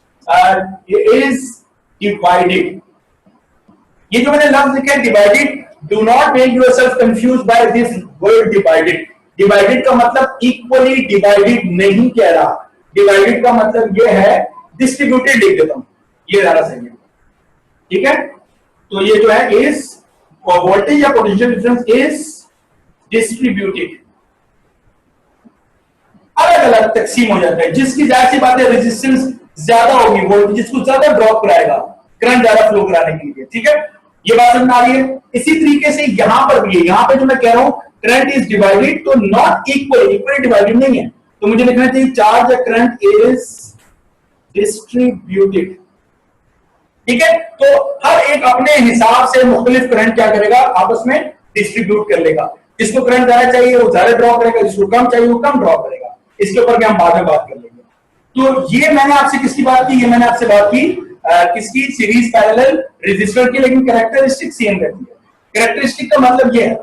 इज डिवाइडेड। ये जो मैंने लफ्ज लिखा है divided, do not make yourself confused by this word divided. Divided का मतलब इक्वली डिवाइडेड नहीं कह रहा, डिवाइडेड का मतलब ये है डिस्ट्रीब्यूटेड लिख देता हूं, ये ज्यादा सही है। ठीक है, तो ये जो है इज वोल्टेज या पोटेंशियल डिफरेंस इज डिस्ट्रीब्यूटेड, अलग अलग तकसीम हो जाता है। जिसकी जाहिर सी बात है रेजिस्टेंस ज्यादा होगी, वोल्टेज जिसको ज्यादा ड्रॉप कराएगा करंट ज्यादा फ्लो कराने के लिए। ठीक है, ये बात समझ में आ रही है। इसी तरीके से यहां पर भी है, यहां पे जो मैं कह रहा हूं करंट इज डिवाइडेड, तो नॉट इक्वली डिवाइडेड नहीं है, तो मुझे लिखना चाहिए चार्ज या करंट इज डिस्ट्रीब्यूटेड। ठीक है, तो हर एक अपने हिसाब से मुख्तलिफ करंट क्या करेगा, आपस में डिस्ट्रीब्यूट कर लेगा। जिसको करंट ज्यादा चाहिए वो ज्यादा ड्रॉप करेगा, जिसको कम चाहिए वो कम ड्रॉप करेगा। इसके ऊपर भी हम बाद में बात कर लेंगे। तो ये मैंने आपसे किसकी बात की, ये मैंने आपसे बात की किसकी, सीरीज पैरेलल रेजिस्टर की, लेकिन कैरेक्टरिस्टिक सेम रहती है। कैरेक्टरिस्टिक का मतलब ये है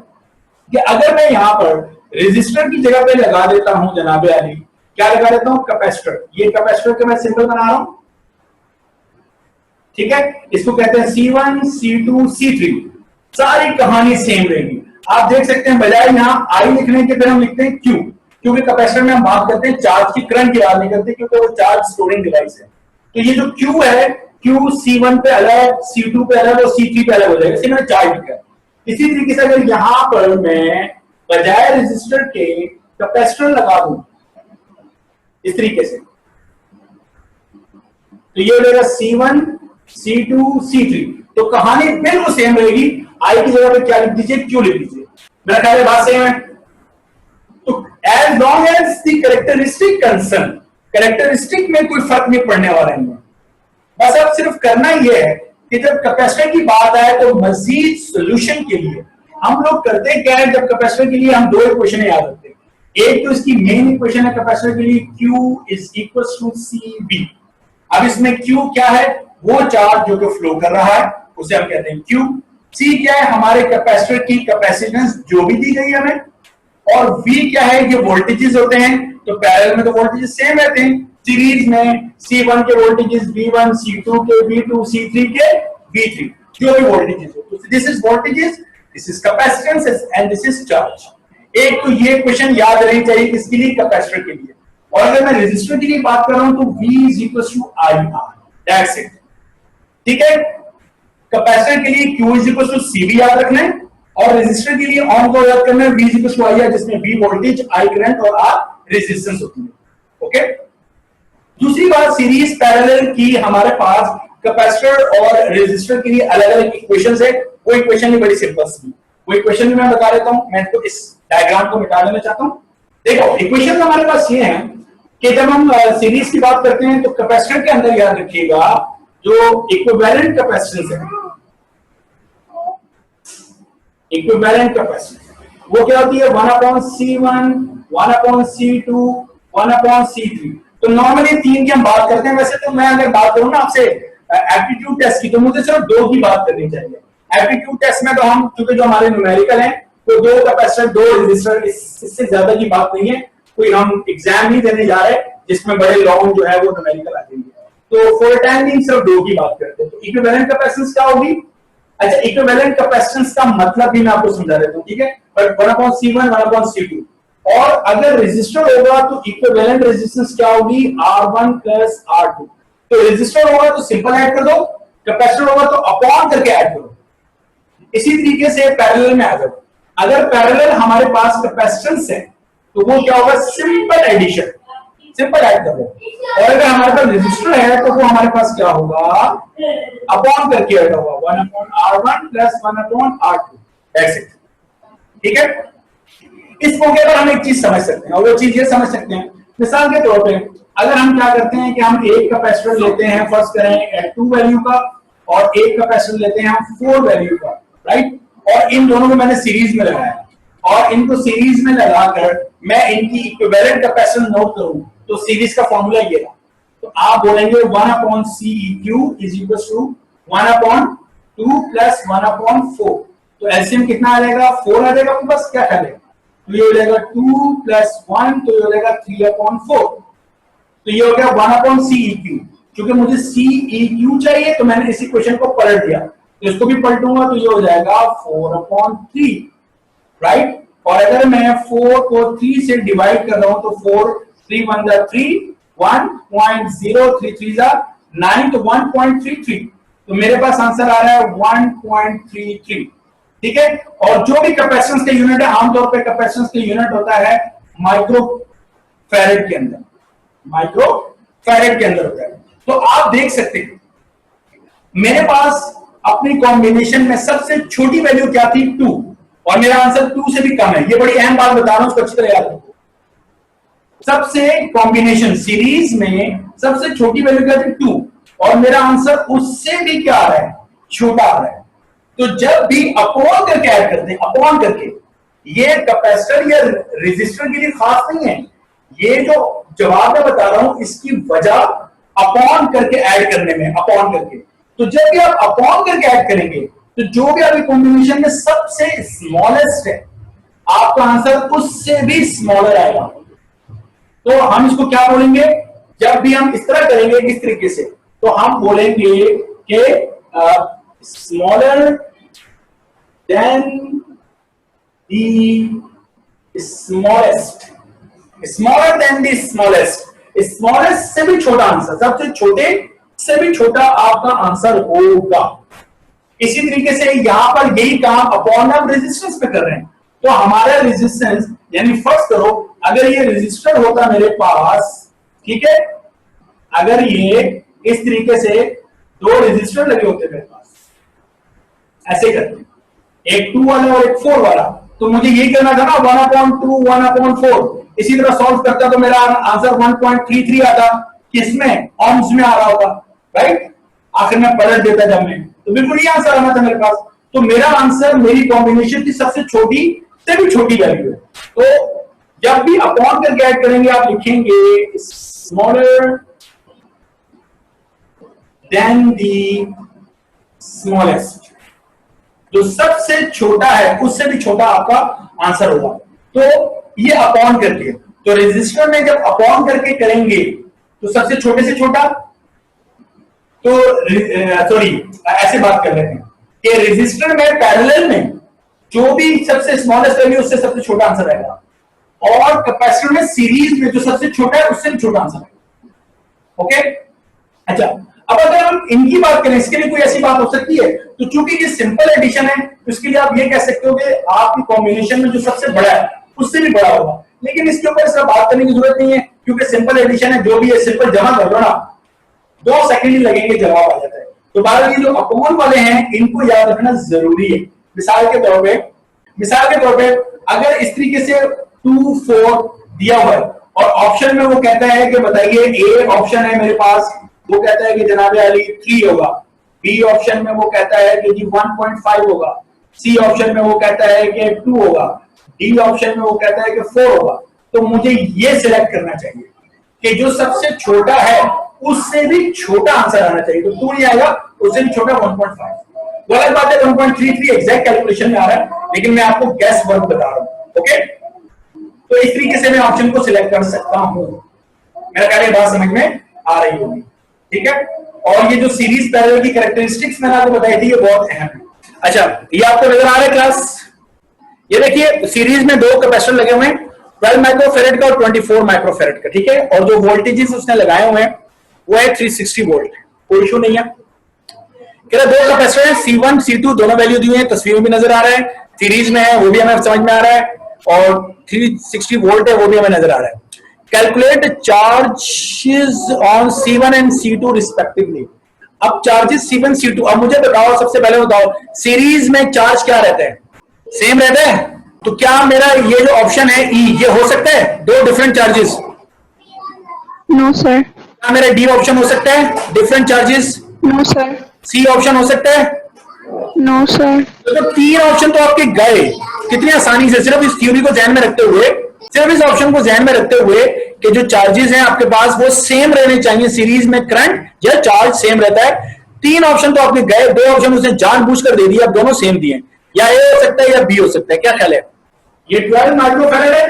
कि अगर मैं यहां पर रेजिस्टर की जगह पे लगा देता हूं जनाबे अली, क्या लगा देता हूं, कैपेसिटर। ये कैपेसिटर का मैं सिंबल बना रहा हूं, ठीक है, इसको कहते हैं C1, C2, C3। सारी कहानी सेम रहेगी। आप देख सकते हैं बजाय यहां I लिखने के फिर हम लिखते हैं Q, क्योंकि कैपेसिटर में हम बात करते हैं चार्ज की, करंट की बात नहीं करते, क्योंकि वो चार्ज स्टोरिंग डिवाइस है। तो ये जो Q है, Q C1 पे अलग, C2 पे अलग और C3 पे अलग हो जाएगा, इसी में चार्ज लिखा है। इसी तरीके से अगर यहां पर मैं बजाय रेजिस्टर के कैपेसिटर लगा दूं इस तरीके से, तो ये हो जाएगा C1, C2, C3। तो कहानी बिल्कुल सेम रहेगी। I की जगह पे क्या लिख दीजिए, Q लिख दीजिए। मेरा ख्याल है बात सेम है। तो as long as the characteristic concern, characteristic में कोई फर्क नहीं पड़ने वाला नहीं है। बस अब सिर्फ करना यह है कि जब कैपेसिटर की बात आए तो मजीद सोल्यूशन के लिए हम लोग करते क्या है, जब कैपेसिटर के लिए हम दो इक्वेशन याद रखते हैं। एक तो इसकी मेन इक्वेशन है कैपेसिटर के लिए, Q is equal to CV। अब इसमें Q क्या है, वो चार्ज जो कि फ्लो कर रहा है उसे हम कहते हैं Q। C क्या है, हमारे कैपेसिटर की कैपेसिटेंस जो भी दी गई है हमें, और V क्या है, ये वोल्टेजेस होते हैं। तो पैरेलल में तो वोल्टेजेस सेम रहते हैं, सीरीज में C1 के वोल्टेजेस V1, C2 के V2, C3 के V3, जो भी वोल्टेजेस हो। तो this is voltages, this is capacitance and this is charge. एक तो ये क्वेश्चन याद रहनी चाहिए किसके लिए, कैपेसिटर के लिए। और अगर मैं रेजिस्टर के लिए बात कर रहा हूं तो V is equal to IR, that's it. ठीक है, कैपेसिटर के लिए Q is equal to CV याद रखना है, और रेजिस्टर के लिए ऑन को याद करना है, V is equal to IR, जिसमें V वोल्टेज, I करंट और R रेजिस्टेंस होती है। ओके, दूसरी बात सीरीज पैरेलल की, हमारे पास कैपेसिटर और रेजिस्टर के लिए अलग अलग इक्वेशंस है। वो इक्वेशन भी बड़ी सिंपल सी, वो इक्वेशन भी मैं बता देता हूं। मैं तो इस डायग्राम को मिटा देना चाहता हूं। देखो इक्वेशन हमारे पास ये है कि जब हम सीरीज की बात करते हैं तो कैपेसिटर के अंदर याद रखिएगा जो इक्विवेलेंट कैपेसिटेंस है, इक्विवेलेंट कैपेसिटेंस वो क्या होती है 1/C1, 1/C2, 1/C3। तो नॉर्मली 3 की हम बात करते हैं। वैसे तो मैं अगर बात करूं ना आपसे एप्टीट्यूड टेस्ट की, तो मुझे सिर्फ 2 की बात करनी चाहिए। एप्टीट्यूड टेस्ट में तो हम क्योंकि जो हमारे न्यूमेरिकल है तो 2 कैपेसिटर 2 रेजिस्टर, इससे ज्यादा की बात नहीं है। कोई हम एग्जाम नहीं देने जा रहे जिसमें बड़े लॉन्ग जो है वो न्यूमेरिकल आ जाएंगे। तो फॉर टाइम बीइंग सिर्फ 2 की बात करते हैं। तो इक्विवेलेंट कैपेसिटेंस क्या होगी? अच्छा, इक्विवेलेंट कैपेसिटेंस का मतलब भी मैं आपको समझा देता हूं, ठीक है। बट 1/C1, 1/C2 और अगर रेजिस्टर होगा तो इक्विवेलेंट रेजिस्टेंस क्या होगी? R1 plus R2। तो रेजिस्टर होगा तो सिंपल ऐड कर दो, कैपेसिटर होगा तो अपॉन करके ऐड करो। इसी तरीके से पैरेलल में आ जाओ। अगर पैरेलल हमारे पास कैपेसिटेंस है तो वो क्या होगा? सिंपल एडिशन, सिंपल ऐड कर दो। और अगर हमारे पास रेजिस्टर है तो वो हमारे पास क्या होगा? अपॉन करके ऐड होगा 1/R1 plus 1/R2। That's it, ठीक है। इस मौके पर हम एक चीज समझ सकते हैं और वो चीज ये समझ सकते हैं, मिसाल के तौर पे अगर हम क्या करते हैं कि हम एक कैपेसिटर लेते हैं, फर्स्ट करें 2 वैल्यू का, और एक कैपेसिटर लेते हैं हम 4 वैल्यू का, राइट। और इन दोनों को मैंने सीरीज में लगाया और इनको सीरीज में लगाकर मैं इनकी इक्विवेलेंट कैपेसिटेंस नोट करूं तो सीरीज का फॉर्मूला ये है। तो आप बोलेंगे 1/CEQ is equal to 1/2 plus 1/4। तो एलसीएम कितना आ जाएगा? 4 आ जाएगा। आपके पास क्या ख्याल है? तो ये हो जाएगा 2 प्लस 1, तो ये हो जाएगा 3/4। तो ये हो गया 1/CEQ। क्योंकि मुझे CEQ चाहिए तो मैंने इस इक्वेशन को पलट दिया, तो इसको भी पलटूंगा तो ये हो जाएगा 4/3, राइट। और अगर मैं 4 को 3 से डिवाइड कर रहा हूं तो 4 3 1 3 1.033 9, तो 1.33। तो मेरे पास आंसर आ रहा है 1.33, ठीक है। और जो भी कैपेसिटेंस का यूनिट है, आमतौर पर कैपेसिटेंस का यूनिट होता है माइक्रोफैरेड के अंदर, माइक्रोफैरेड के अंदर होता है। तो आप देख सकते हैं मेरे पास अपनी कॉम्बिनेशन में सबसे छोटी वैल्यू क्या थी? 2, और मेरा आंसर 2 से भी कम है। ये बड़ी अहम बात बता रहा हूं, उसको अच्छी तरह याद रखो। सबसे कॉम्बिनेशन सीरीज में सबसे छोटी वैल्यू क्या थी? 2, और मेरा आंसर उससे भी क्या आ रहा है? छोटा आ रहा है। तो जब भी अपॉन करके ऐड करते हैं, अपॉन करके, ये कैपेसिटर या रेजिस्टर के लिए खास नहीं है। ये जो जवाब मैं बता रहा हूं इसकी वजह अपॉन करके ऐड करने में, अपॉन करके। तो जब भी आप अपॉन करके ऐड करेंगे तो जो भी आपकी कॉम्बिनेशन में सबसे स्मॉलेस्ट है, आपका आंसर उससे भी स्मॉलर आएगा। तो हम इसको क्या बोलेंगे? जब भी हम इस तरह करेंगे, इस तरीके से, तो हम बोलेंगे कि smaller than the smallest, smaller than the smallest, smallest से भी छोटा आंसर, सबसे छोटे से भी छोटा आपका आंसर होगा। इसी तरीके से यहां पर यही काम अपॉन ऑफ रेजिस्टेंस पे कर रहे हैं। तो हमारा रेजिस्टेंस, यानी फर्स्ट करो, अगर ये रेजिस्टर होता मेरे पास, ठीक है, अगर ये इस तरीके से 2 रेजिस्टर लगे होते मेरे पास, ऐसे करते, एक 2 वाला और एक 4 वाला, तो मुझे ये करना था ना 1/2 1/4। इसी तरह सॉल्व करता तो मेरा आंसर 1.33 आता, किसमें? ohms में आ रहा होगा, राइट। आखिर में पलट देता जब मैं, तो बिल्कुल ये आंसर आना था मेरे पास। तो मेरा आंसर मेरी कॉम्बिनेशन की सबसे छोटी से भी छोटी वैल्यू है। तो जब भी अपॉन करके ऐड करेंगे आप लिखेंगे स्मॉलर देन द स्मॉलेस्ट, जो सबसे छोटा है उससे भी छोटा आपका आंसर होगा। तो ये अपॉन करके, तो रेजिस्टर में जब अपॉन करके करेंगे तो सबसे छोटे से छोटा, तो सॉरी ऐसे बात कर रहे हैं कि रेजिस्टर में पैरेलल में जो भी सबसे स्मॉलेस्ट वैल्यू उससे सबसे छोटा आंसर आएगा, और कैपेसिटर में सीरीज में जो सबसे छोटा है उससे भी छोटा आंसर आएगा। ओके, अच्छा, अब अगर हम इनकी बात करें, इसके लिए कोई ऐसी बात हो सकती है? तो चूंकि ये सिंपल एडिशन है तो इसके लिए आप ये कह सकते हो कि आपकी कॉम्बिनेशन में जो सबसे बड़ा है उससे भी बड़ा होगा। लेकिन इसके ऊपर सिर्फ बात करने की जरूरत नहीं है, क्योंकि सिंपल एडिशन है, जो भी है सिंपल जमा कर दो ना, 2 सेकंड ही लगेंगे, जवाब आ जाता है। तो बाहर ये जो अपॉन वाले हैं इनको याद रखना जरूरी है। मिसाल के तौर पे अगर इस तरीके से 2 4 दिया हुआ है और ऑप्शन में वो कहता है कि बताइए, ए ऑप्शन है मेरे पास, वो कहता है कि जनाब अली 3 होगा, बी ऑप्शन में वो कहता है कि जी 1.5 होगा, सी ऑप्शन में वो कहता है कि 2 होगा, डी ऑप्शन में वो कहता है कि 4 होगा। तो मुझे ये सिलेक्ट करना चाहिए कि जो सबसे छोटा है उससे भी छोटा आंसर आना चाहिए। तो 2 नहीं आएगा, उससे भी छोटा 1.5। गलत बात है, 1.33 एग्जैक्ट कैलकुलेशन में आ रहा है, लेकिन मैं आपको गैस वर्क बता रहा हूं। ओके, तो इस तरीके से मैं ऑप्शन को सिलेक्ट कर सकता हूं। मेरा ख्याल है बात समझ में आ रही होगी, ठीक है। और ये जो सीरीज पैरेलल की कैरेक्टरिस्टिक्स मैंने आपको बताई थी, ये बहुत अहम है। अच्छा, ये आपको नजर आ रहा है क्लास? ये देखिए सीरीज में 2 कैपेसिटर लगे हुए हैं, 12 माइक्रोफेरेड का और 24 माइक्रोफेरेड का, ठीक है। और जो वोल्टेजेस उसने लगाए हुए हैं वो है 360 वोल्ट, कोई इशू नहीं है। कह रहा 2 कैपेसिटर है, C1 C2 दोनों वैल्यू दी हुई है, तस्वीर में भी नजर आ रहा है, सीरीज में है वो भी हमें समझ में आ रहा है, और 360 वोल्ट है वो भी हमें नजर आ रहा है। Calculate charges on C1 and C2 respectively. अब चार्जेस C1 C2, अब मुझे बताओ, सबसे पहले बताओ सीरीज में चार्ज क्या रहता है? सेम रहता है। तो क्या मेरा ये जो ऑप्शन है ई, ये हो सकता है 2 डिफरेंट चार्जेस? No sir. क्या मेरा डी ऑप्शन हो सकता है different charges? No sir. C option हो सकता है? No sir. तो 3 ऑप्शन तो आपके गए कितनी आसानी से, सिर्फ इस थ्योरी को ध्यान में रखते हुए, सिर्फ इस ऑप्शन को ध्यान में रखते हुए कि जो चार्जेस हैं आपके पास वो सेम रहने चाहिए, सीरीज में करंट या चार्ज सेम रहता है। 3 ऑप्शन तो आपके गए, 2 ऑप्शन उसने जानबूझकर दे दिया, अब दोनों सेम दिए, या ए हो सकता है या बी हो सकता है। क्या ख्याल है? ये 12 माइक्रोफेरेड है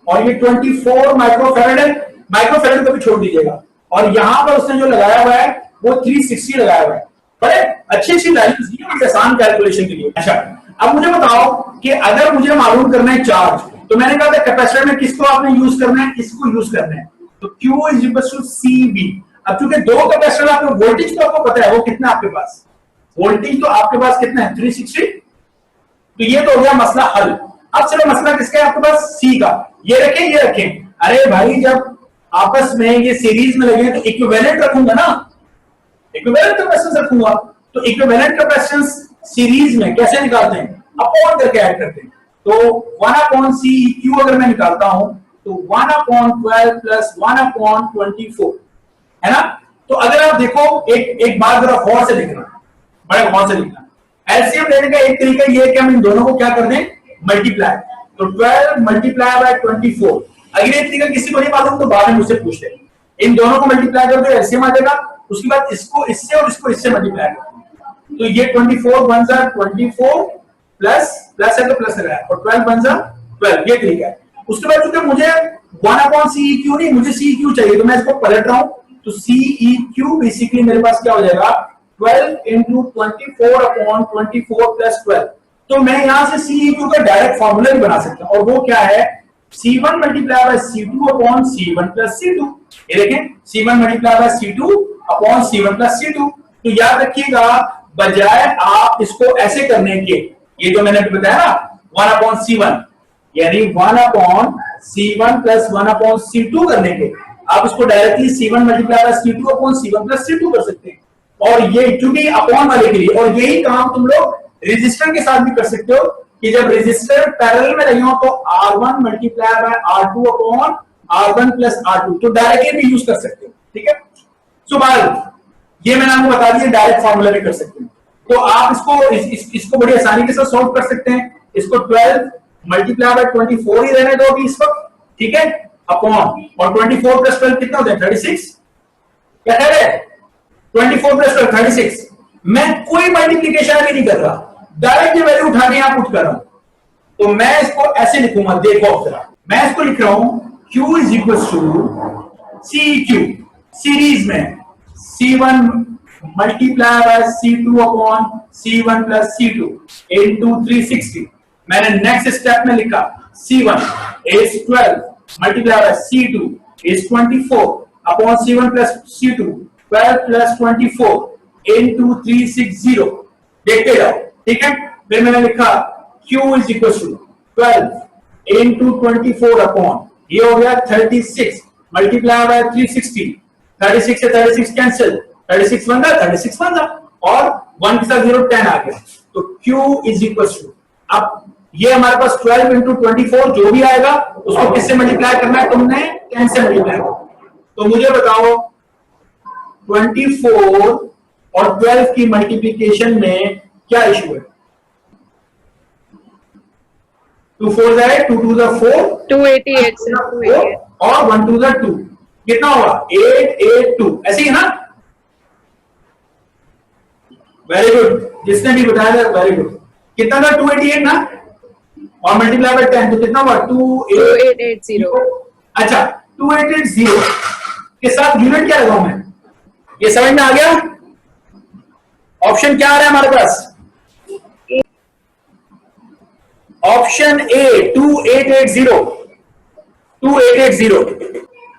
और ये 24 माइक्रोफेरेड है। माइक्रोफेरेड को भी छोड़ दीजिएगा, और यहां पर उसने जो लगाया हुआ है वो 360 लगाया हुआ है। बड़े अच्छी वैल्यूज दी है आसान कैलकुलेशन के लिए। अच्छा, अब मुझे बताओ कि अगर मुझे मालूम करना है चार्ज, तो मैंने कहा था कैपेसिटर में किसको आपने यूज करना है, इसको यूज करना है, तो Q is equal to CV। अब चूंकि 2 कैपेसिटर आपको वोल्टेज तो आपको पता है वो कितना आपके पास, वोल्टेज तो आपके पास कितना है 360। तो ये तो हो गया मसला हल। अब चलो मसला किसका है आपके पास? C का। ये रखें ये रखें। अरे भाई जब आपस में ये सीरीज में लगे तो इक्विवेलेंट रखूंगा ना, इक्विवेलेंट कैपेसिटेंस रखूंगा। तो इक्विवेलेंट कैपेसिटेंस सीरीज में कैसे निकालते हैं? अपॉन करके ऐड करते हैं। तो 1/CEQ अगर मैं निकालता हूं तो 1/12 प्लस 1/24 है ना। तो अगर आप देखो एक बात जरा गौर से लिखना, बड़े गौर से लिखना। एलसीएम लेने का एक तरीका ये है कि हम इन दोनों को क्या कर दें, मल्टीप्लाई। तो 12 मल्टीप्लाई बाय 24। अगर ये तरीका किसी को नहीं मालूम तो बाद में मुझसे पूछ ले। इन दोनों को मल्टीप्लाई कर दो, एलसीएम आ जाएगा। उसके बाद इसको इससे और इसको इससे मल्टीप्लाई करो, तो ये 24 बन जा 24 प्लस प्लस है तो प्लस लगाया, और 12 बन जा 12। ये तरीका है। उसके बाद क्योंकि मुझे 1/CEQ नहीं, मुझे CEQ चाहिए, तो मैं इसको पलट रहा हूं। तो CEQ बेसिकली मेरे पास क्या हो जाएगा, 12 into 24/24 plus 12। तो मैं यहां से CEQ का डायरेक्ट फॉर्मूला भी बना सकता हूं, और वो क्या है, C1 multiplied by C2 upon C1 plus C2। ये देखें, C1 multiplied by C2 upon C1 plus C2। तो याद रखिएगा, बजाय आप इसको ऐसे करने के, ये जो मैंने बताया ना 1/C1, यानी 1/C1 plus 1/C2 करने के, आप इसको directly C1 multiplied by C2 upon C1 plus C2 कर सकते हैं। और ये चूंकि अपॉन वाले के लिए, और यही काम तुम लोग रेजिस्टर के साथ भी कर सकते हो कि जब रेजिस्टर पैरेलल में लगे हो तो R1 multiply by R2 upon R1 plus R2, तो डायरेक्टली भी यूज कर सकते हो। ठीक है, सो ये मैंने आपको बता दिया, डायरेक्ट फॉर्मूला भी कर सकते हैं। तो आप इसको बड़ी आसानी के साथ सॉल्व कर सकते हैं। इसको 12 मल्टीप्लाई बाय 24 ही रहने दो अभी इस वक्त, ठीक है, अपॉन, और 24 प्लस 12 कितना होता है 36। क्या कह रहे हैं, 24 प्लस 12 36। मैं कोई मल्टीप्लीकेशन भी नहीं कर रहा, डायरेक्ट ये वैल्यू उठा के यहां पुट कर रहा हूं। तो मैं इसको ऐसे लिखूंगा, देखो जरा, मैं इसको लिख रहा हूं Q is equal to CEQ, series में C1 multiply by C2 upon C1 plus C2 into 360। मैंने नेक्स्ट स्टेप में लिखा C1 is 12 multiply by C2 is 24 upon C1 plus C2 12 plus 24 into 360। देखते जाओ, ठीक है। फिर मैंने लिखा Q is equal to 12 into 24 upon, ये हो गया 36 मल्टीप्लाई बाय 360। 36 से 36 कैंसिल, 36 बन रहा, 36 बन रहा, और 1 के साथ 0 10 आ गया, तो Q इज इक्वल टू, अब ये हमारे पास 12 इंटू 24 जो भी आएगा उसको किससे मल्टीप्लाई करना है, तुमने 10 से मल्टीप्लाई करना। तो मुझे बताओ 24 और 12 की मल्टीप्लीकेशन में क्या इशू है? 2 4 जाए, 2 2 जा 4, 288 सर, 288 और 1 2 जा 2, कितना होगा 8 8 2, ऐसे ही ना? वेरी गुड, जिसने भी बताया था वेरी गुड। कितना था 288 ना, और मल्टीप्लाई बाय 10 तो कितना हुआ 2880। अच्छा 2880 के साथ यूनिट क्या लगाऊं मैं, ये समझ में आ गया? ऑप्शन क्या आ रहा है हमारे पास? Option A 2880, 2880।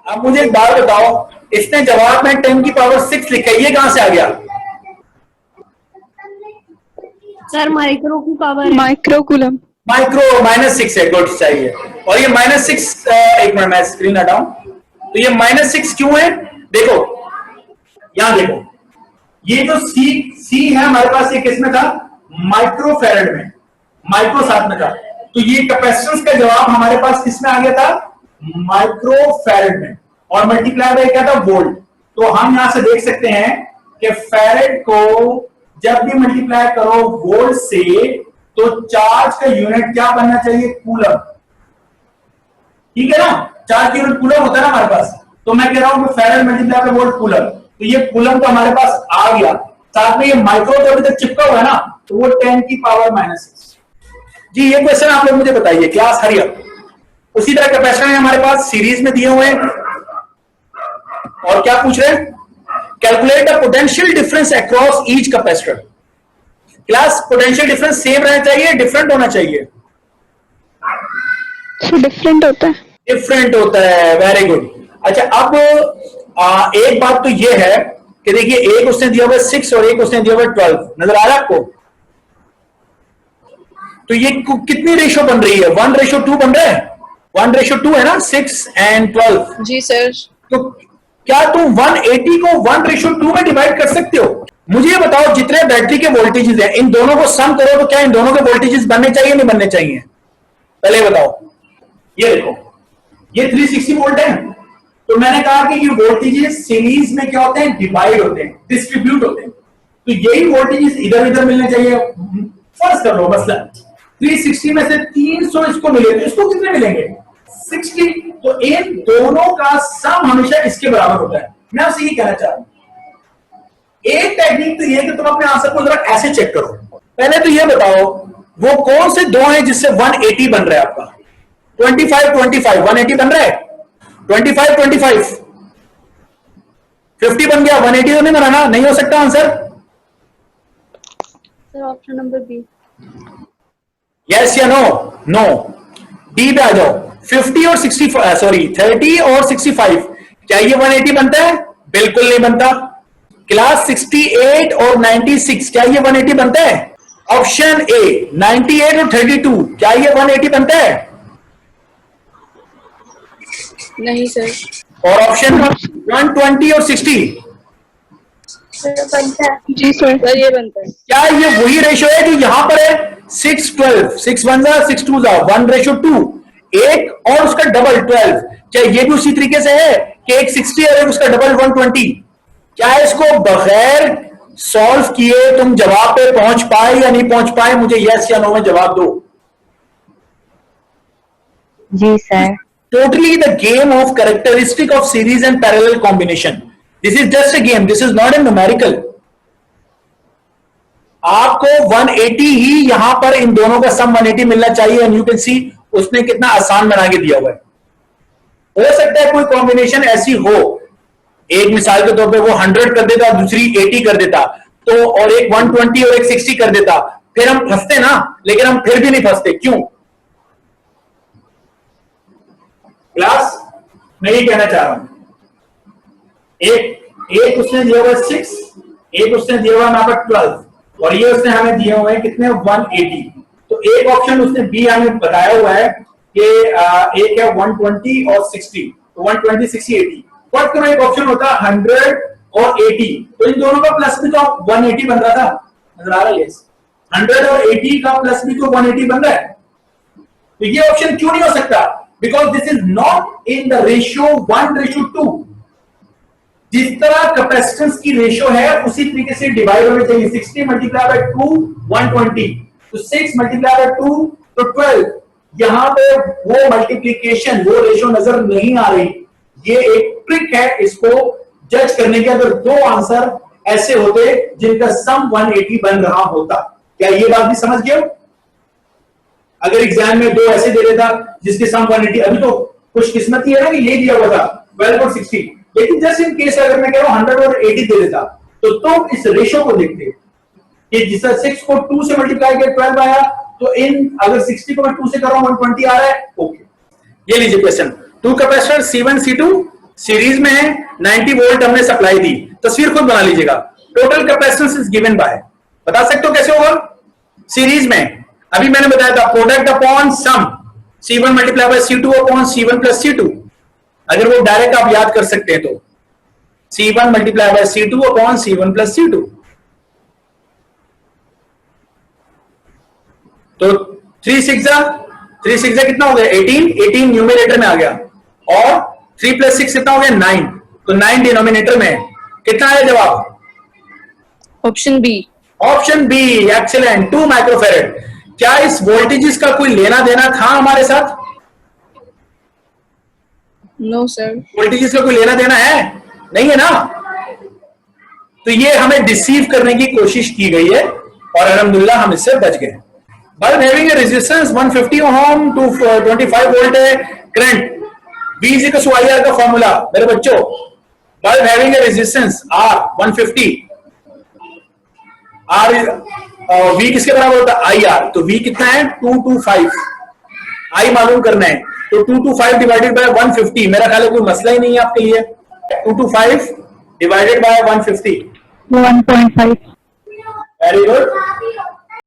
अब मुझे एक बात बताओ, इसने जवाब में 10 की पावर 6 लिखा है, ये कहां से आ गया? सर माइक्रो की पावर माइक्रोकूलम। माइक्रो -6 है, गुड चाहिए। और ये -6, एक मिनट मैं स्क्रीन हटाऊं, तो ये -6 क्यों है? देखो यहां देखो, ये जो सी है हमारे पास, ये किसमें था? माइक्रो फेरेड में, माइक्रो साथ में था, तो ये कैपेसिटेंस का जवाब हमारे पास किसमें आ गया था? माइक्रो फेरेड में, और मल्टीप्लाई बाय क्या था? वोल्ट। तो हम यहां से देख सकते हैं कि फेरेड को जब भी मल्टीप्लाई करो वोल्ट से, तो चार्ज का यूनिट क्या बनना चाहिए? कूलम। ठीक है ना, चार्ज की यूनिट कूलम होता है ना हमारे पास, तो मैं कह रहा हूं कि फेरेड मल्टीप्लाई बाय वोल्ट कूलम, तो ये कूलम तो हमारे पास आ गया, साथ में ये माइक्रो जो अभी तक चिपका हुआ है ना, तो वो 10 की पावर -6। जी ये क्वेश्चन आप लोग मुझे बताइए, क्लास हरी अप। उसी तरह कैपेसिटर है हमारे पास सीरीज में दिए हुए हैं, और क्या पूछ रहे हैं? Calculate the potential difference across each capacitor. Class potential difference same रहना चाहिए, डिफरेंट होना चाहिए? डिफरेंट होता है। डिफरेंट होता है, वेरी गुड। अच्छा अब एक बात तो ये है कि देखिए, एक उसने दिया हुआ 6 और एक उसने दिया हुआ 12, नजर आ रहा है आपको? तो ये कितनी रेशो बन रही है? 1:2 बन रहा है, 1:2 है ना, 6 and 12। Ji sir. तो क्या तुम 180 को 1:2 में डिवाइड कर सकते हो? मुझे ये बताओ, जितने बैटरी के वोल्टेजेस हैं, इन दोनों को सम करो तो क्या इन दोनों के वोल्टेजेस बनने चाहिए नहीं बनने चाहिए? पहले बताओ। ये देखो, ये 360 वोल्ट है, तो मैंने कहा कि ये वोल्टेजेस सीरीज में क्या होते हैं? डिवाइड होते हैं, डिस्ट्रीब्यूट होते हैं, तो यही वोल्टेजेस इधर इधर मिलने चाहिए। फर्ज कर लो मसला 360 में से 300 इसको मिले, तो इसको कितने मिलेंगे? 60। तो इन दोनों का सम हमेशा इसके बराबर होता है। मैं आपसे ये कहना चाह रहा हूं, एक टेक्निक तो ये कि तुम अपने आंसर को जरा ऐसे चेक करो। पहले तो ये बताओ, वो कौन से दो हैं जिससे 180 बन रहा है आपका? 25 25 180 बन रहा है, 25 25 50 बन गया, 180 तो नहीं बना ना? नहीं हो सकता answer? Sir option number B. Yes या नो? नो। डी पे आ जाओ। 50 और 65, सॉरी 30 और 65, क्या ये 180 बनता है? बिल्कुल नहीं बनता। क्लास 68 और 96, क्या ये 180 बनता है? ऑप्शन ए 98 और 32, क्या ये 180 बनता है? नहीं सर। और ऑप्शन 120 और 60, बनता है। जी सर। सर ये बनता है। क्या ये वही रेशो है जो यहां पर है? 6 12, 6 1 जा 6 2 जा 1:2, एक और उसका डबल 12, क्या ये भी उसी तरीके से है कि एक 60 और एक उसका डबल 120? क्या इसको बगैर सॉल्व किए तुम जवाब पे पहुंच पाए या नहीं पहुंच पाए? मुझे यस या नो में जवाब दो। जी sir. Totally the game of characteristic of series and parallel combination. This is just a game. This is not a numerical. आपको 180 ही यहां पर इन दोनों का सम 180 मिलना चाहिए, एंड यू कैन सी उसने कितना आसान बना के दिया हुआ है। हो सकता है कोई कॉम्बिनेशन ऐसी हो, एक मिसाल के तौर पे वो 100 कर देता, दूसरी 80 कर देता, तो और एक 120 और एक 60 कर देता, फिर हम फंसते ना, लेकिन हम फिर भी नहीं फंसते। क्यों? क्लास मैं ये कहना चाह रहा हूं, एक उसने दिया हुआ 6, एक उसने दिया हुआ यहाँ पर 12, और ये उसने हमें दिए हुए हैं कितने? 180। तो एक ऑप्शन उसने बी हमें बताया हुआ है कि एक है 120 और 60, तो 120 60 80। फर्स्ट में एक ऑप्शन होता है 100 और 80, तो इन दोनों का प्लस भी तो 180 बन रहा था, नजर आ रहा है? 100 और 80 का प्लस भी तो 180 बन रहा है। तो ये ऑप्शन क्यों नहीं हो सकता? Because this is not in the ratio 1:2। जिस तरह कैपेसिटेंस की रेशियो है उसी तरीके से डिवाइड होने चाहिए। 60 मल्टीप्लाई बाय 2 120, तो 6 मल्टीप्लाई बाय 2 तो 12। यहां पे वो मल्टीप्लीकेशन, वो रेशियो नजर नहीं आ रही। ये एक ट्रिक है इसको जज करने के। अगर दो आंसर ऐसे होते जिनका सम 180 बन रहा होता, क्या ये बात भी समझ गए? अगर एग्जाम में दो ऐसे दे देता जिसके सम 180, अभी तो कुछ किस्मत ही है ना कि ये दिया हुआ था 12 और 60, लेकिन जस्ट इन केस अगर मैं कह रहा हूं 100 और 80 दे देता, तो तुम इस रेशियो को देखते कि जिसका 6 को 2 से मल्टीप्लाई किया 12 आया, तो इन अगर 60 को मैं 2 से कर रहा हूं 120 आ रहा है। ओके, ये लीजिए question. 2 capacitor C1 C2 series में है, 90 वोल्ट हमने सप्लाई दी। तस्वीर खुद बना लीजिएगा। Total capacitance is given by, बता सकते हो कैसे होगा? सीरीज में अभी मैंने बताया था product upon sum C1 multiply by C2 upon C1 plus C2। अगर वो डायरेक्ट आप याद कर सकते हैं तो C1 multiply by C2 upon C1 plus C2। तो 3 6 कितना हो गया? 18 न्यूमरेटर में आ गया, और 3 प्लस 6 कितना हो गया? 9, तो 9 डिनोमिनेटर में। कितना आया जवाब? Option B. Option B, excellent, 2 microfarad. क्या इस वोल्टेजेस का कोई लेना देना था हमारे साथ? No sir. वोल्टेजेस का कोई लेना देना है? नहीं है ना। तो ये हमें डिसीव करने की कोशिश की गई है, और अल्हम्दुलिल्लाह हम इससे बच गए। Bulb having a resistance 150 ohm to 25 volt है current. V equal to IR का फॉर्मूला मेरे बच्चों, bulb having a resistance R 150, R V किसके बराबर होता है? IR। तो V कितना है? 225। I मालूम करना है, तो 225 डिवाइडेड बाय 150। मेरा ख्याल है कोई मसला ही नहीं है आपके लिए। 225 डिवाइडेड बाय 150 1.5। Very good.